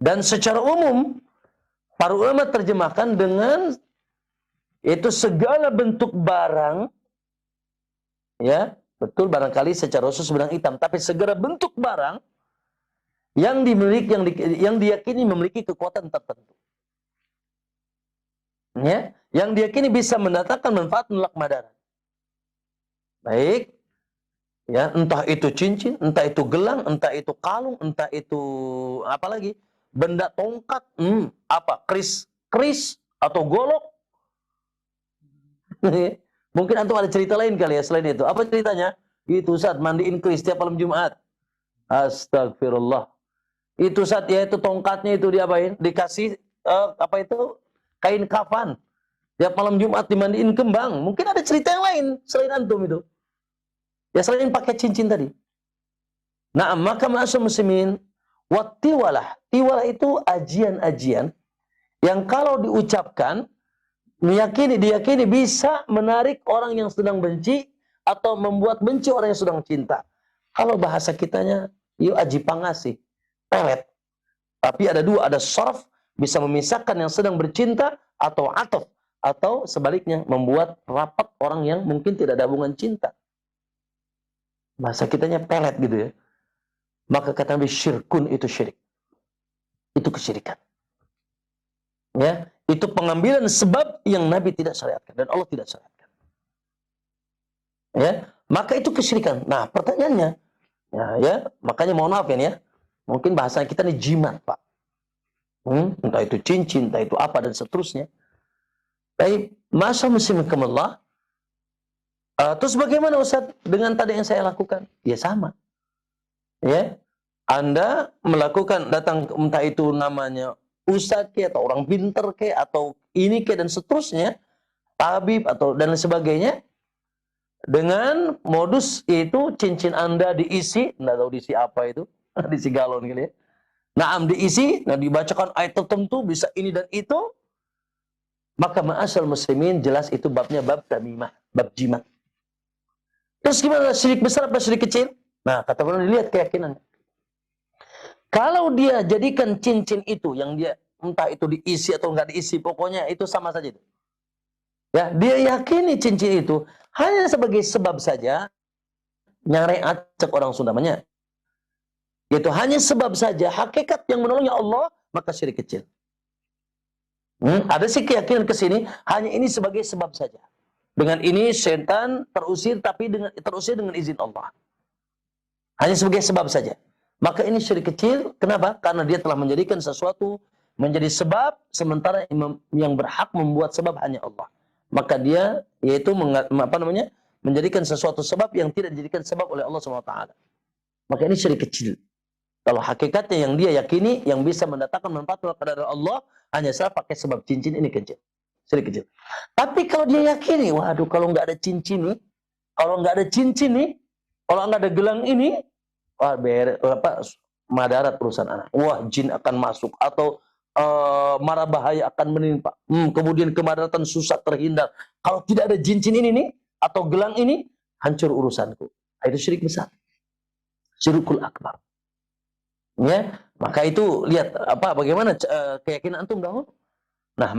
Dan secara umum para ulama terjemahkan dengan itu segala bentuk barang, ya. Betul, barangkali secara khusus benang hitam, tapi segala bentuk barang yang dimiliki, yang diyakini memiliki kekuatan tertentu. Ya, yang diyakini bisa mendatangkan manfaat menolak madarat. Baik, ya, entah itu cincin, entah itu gelang, entah itu kalung, entah itu apa lagi, benda tongkat, keris atau golok. Mungkin antum ada cerita lain kali ya selain itu. Apa ceritanya? Itu saat mandiin keris setiap malam Jumat. Astagfirullah. Itu saat ya itu tongkatnya itu diapain? Dikasih kain kafan. Tiap malam Jumat dimandiin kembang. Mungkin ada cerita yang lain selain antum itu. Ya selain pakai cincin tadi. Nah, maka ma'asyar muslimin, wattiwalah. Tiwalah itu ajian-ajian yang kalau diucapkan diyakini bisa menarik orang yang sedang benci atau membuat benci orang yang sedang cinta. Kalau bahasa kitanya, yuk aji pangasih, pelet. Tapi ada dua, ada sarf, bisa memisahkan yang sedang bercinta, atau ataf, atau sebaliknya, membuat rapat orang yang mungkin tidak ada hubungan cinta. Bahasa kitanya pelet gitu ya. Maka kata Nabi, syirkun itu syirik. Itu kesyirikan. Ya, itu pengambilan sebab yang Nabi tidak syariatkan dan Allah tidak syariatkan. Ya, maka itu kesyirikan. Nah, pertanyaannya, ya, makanya mohon maaf ya, mungkin bahasa kita ini jimat, Pak. Entah itu cincin, entah itu apa dan seterusnya. Tapi masa muslimakumullah, terus bagaimana Ustaz dengan tadi yang saya lakukan? Ya sama. Ya, Anda melakukan datang entah itu namanya ustadz ke, atau orang pinter ke, atau ini ke, dan seterusnya, tabib atau dan sebagainya, dengan modus itu cincin Anda diisi, nggak tahu diisi apa itu, diisi galon kali ya. Naam diisi, nah dibacakan ayat tertentu, bisa ini dan itu, maka ma'asyar muslimin jelas itu babnya bab tamimah, bab jimat. Terus gimana, syirik besar apa syirik kecil? Nah, kata ulama dilihat keyakinannya. Kalau dia jadikan cincin itu yang dia entah itu diisi atau nggak diisi, pokoknya itu sama saja itu. Ya, dia yakini cincin itu hanya sebagai sebab saja, nyare acak orang Sundamanya. Yaitu hanya sebab saja, hakikat yang menolongnya Allah, maka syirik kecil. Ada sih keyakinan ke sini, hanya ini sebagai sebab saja. Dengan ini setan terusir, tapi terusir dengan izin Allah. Hanya sebagai sebab saja. Maka ini syirik kecil. Kenapa? Karena dia telah menjadikan sesuatu menjadi sebab, sementara yang berhak membuat sebab hanya Allah. Maka dia yaitu menjadikan sesuatu sebab yang tidak dijadikan sebab oleh Allah SWT. Maka ini syirik kecil. Kalau hakikatnya yang dia yakini yang bisa mendatangkan manfaat kepada Allah hanya saja pakai sebab cincin, ini kecil. syirik kecil. Tapi kalau dia yakini, waduh kalau nggak ada cincin nih, kalau nggak ada cincin nih, kalau nggak ada gelang ini, wah madarat urusan anak. Wah jin akan masuk atau mara bahaya akan menimpa. Kemudian kemadaratan susah terhindar. Kalau tidak ada cincin ini nih atau gelang ini, hancur urusanku. Itu syirik besar. Syirikul akbar. Ya, maka itu lihat bagaimana keyakinan antum dahulu. Nah,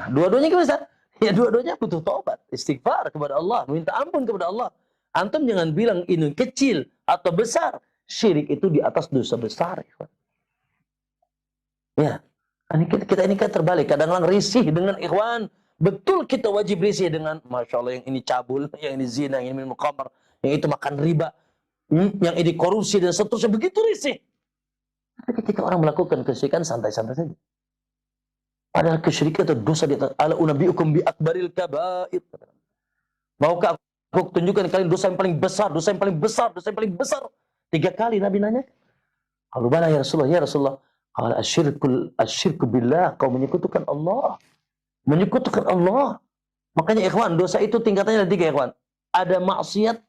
dua-duanya gimana? Ya dua-duanya butuh taubat, istighfar kepada Allah, minta ampun kepada Allah. Antum jangan bilang ini kecil atau besar. Syirik itu di atas dosa besar. Ya, kita ini kan terbalik. Kadang-kadang risih dengan ikhwan. Betul kita wajib risih dengan, Masya Allah, yang ini cabul, yang ini zina, yang ini minum khamar, yang itu makan riba, yang ini korupsi dan seterusnya. Begitu risih. Tapi ketika orang melakukan kesyirikan santai-santai saja. Padahal kesyirikan itu dosa di atas. Ala unabbiukum bi akbaril kabair. Maukah aku tunjukkan kalian dosa yang paling besar, dosa yang paling besar, dosa yang paling besar. 3 kali Nabi nanya. Qalu bala ya Rasulullah, ya Rasulullah. Qala asyirku billah, kau menyekutukan Allah. Menyekutukan Allah. Makanya ikhwan, dosa itu tingkatannya ada 3 ikhwan. Ada maksiat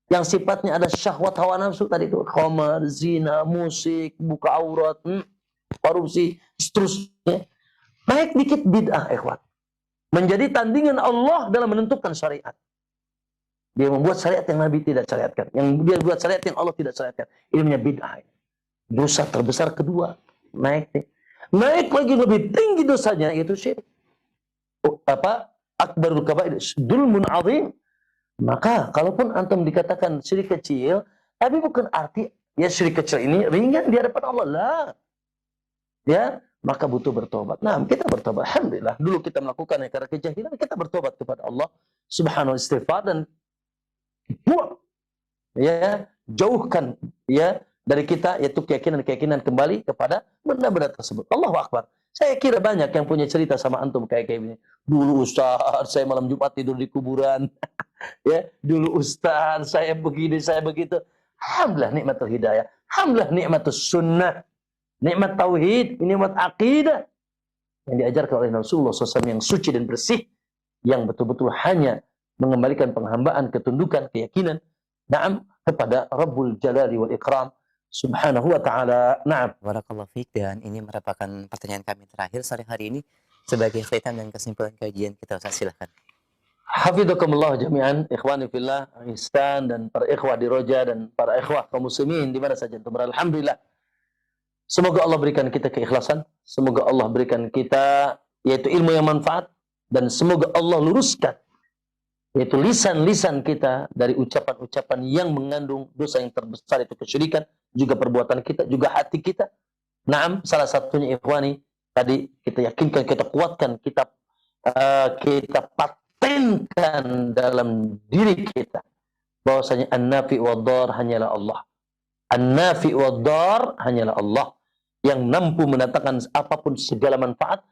yang sifatnya ada syahwat hawa nafsu tadi itu, khamar, zina, musik, buka aurat, korupsi, seterusnya. Naik dikit bid'ah, ikhwan. Menjadi tandingan Allah dalam menentukan syariat. Dia membuat syariat yang Nabi tidak syariatkan, yang dia buat syariat yang Allah tidak syariatkan. Ini namanya bid'ah. Dosa terbesar kedua, naik nih. Naik lagi lebih tinggi dosanya, yaitu syirik. Akbarul kabair, dzulmun azim. Maka, kalaupun antum dikatakan syirik kecil, tapi bukan arti ya syirik kecil ini ringan di hadapan Allah lah. Ya, maka butuh bertobat. Nah, kita bertobat. Alhamdulillah. Dulu kita melakukannya karena kejahilan, kita bertobat kepada Allah Subhanahu wa istighfar dan buang, ya, jauhkan ya dari kita yaitu keyakinan-keyakinan kembali kepada benda-benda tersebut. Allahu Akbar. Saya kira banyak yang punya cerita sama antum kayak gini. Dulu Ustaz, saya malam Jumat tidur di kuburan. Ya, dulu Ustaz, saya begini, saya begitu. Alhamdulillah nikmatul hidayah. Alhamdulillah nikmatus sunnah. Nikmat tauhid, nikmat akidah yang diajarkan oleh Rasulullah SAW yang suci dan bersih, yang betul-betul hanya mengembalikan penghambaan, ketundukan, keyakinan, na'am, kepada Rabbul Jalali wal Ikram Subhanahu wa ta'ala. Na'am.
Barakallahu fiik, dan ini merupakan pertanyaan kami terakhir sore hari ini. Sebagai khitam dan kesimpulan kajian kita, Ustaz, silakan.
Hafidhakumullah jami'an, ikhwani fillah, ihsan, dan para ikhwah di Roja, dan para ikhwah kaum muslimin di mana saja antum berada. Alhamdulillah. Semoga Allah berikan kita keikhlasan, semoga Allah berikan kita yaitu ilmu yang manfaat, dan semoga Allah luruskan yaitu lisan-lisan kita dari ucapan-ucapan yang mengandung dosa yang terbesar, itu kesyirikan, juga perbuatan kita, juga hati kita. Naam, salah satunya ikhwani, tadi kita yakinkan, kita kuatkan, kita patenkan dalam diri kita bahwasanya an-nafi wad-dar hanyalah Allah. An-nafi wad-dar hanyalah Allah, yang mampu mendatangkan apapun segala manfaat,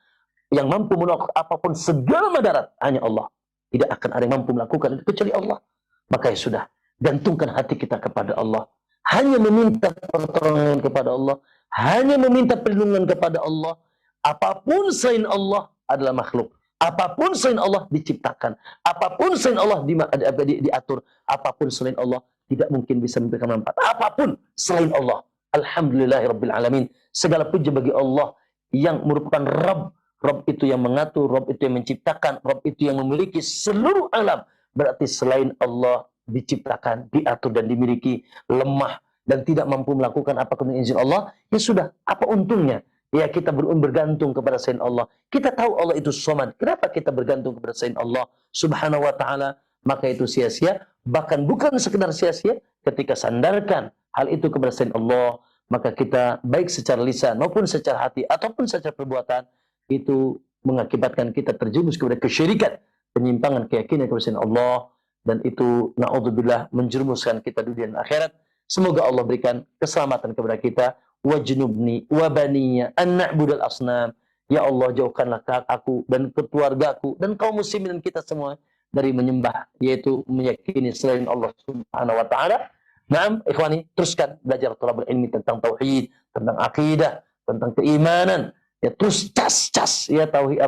yang mampu menolak apapun segala madarat, hanya Allah. Tidak akan ada yang mampu melakukan itu kecuali Allah. Maka ya sudah, gantungkan hati kita kepada Allah. Hanya meminta pertolongan kepada Allah, hanya meminta perlindungan kepada Allah. Apapun selain Allah adalah makhluk. Apapun selain Allah diciptakan. Apapun selain Allah diatur. Apapun selain Allah tidak mungkin bisa memberikan manfaat. Apapun selain Allah. Alhamdulillahirabbil alamin. Segala puji bagi Allah yang merupakan Rabb. Rabb itu yang mengatur, Rabb itu yang menciptakan, Rabb itu yang memiliki seluruh alam. Berarti selain Allah diciptakan, diatur dan dimiliki, lemah dan tidak mampu melakukan apapun dengan izin Allah, ya sudah, apa untungnya? Ya kita bergantung kepada selain Allah. Kita tahu Allah itu Somad. Kenapa kita bergantung kepada selain Allah Subhanahu wa ta'ala? Maka itu sia-sia. Bahkan bukan sekedar sia-sia, ketika sandarkan hal itu kepada selain Allah, maka kita baik secara lisan maupun secara hati ataupun secara perbuatan, itu mengakibatkan kita terjerumus kepada kesyirikan, penyimpangan keyakinan kepada selain Allah, dan itu na'udzubillah menjerumuskan kita dunia dan akhirat. Semoga Allah berikan keselamatan kepada kita. Wajnubni wa baniya an na'budal asnam. Ya Allah, jauhkanlah aku dan keluargaku dan kaum muslimin kita semua dari menyembah, yaitu meyakini selain Allah Subhanahu wa ta'ala. Naam, ikhwani, teruskan belajar thalabul ilmi tentang tauhid, tentang akidah, tentang keimanan. Ya terus cas ya tauhid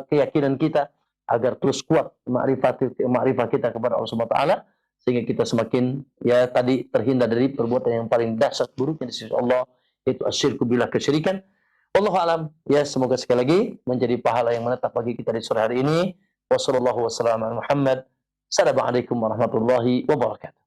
keyakinan kita, agar terus kuat makrifat kita kepada Allah Subhanahu wa taala, sehingga kita semakin ya tadi terhindar dari perbuatan yang paling dahsyat buruknya di sisi Allah, yaitu asyirku billah, kesyirikan. Wallahu alam. Ya, semoga sekali lagi menjadi pahala yang menetap bagi kita di sore hari ini. Wassallallahu wasallam ala Muhammad. Assalamualaikum warahmatullahi wabarakatuh.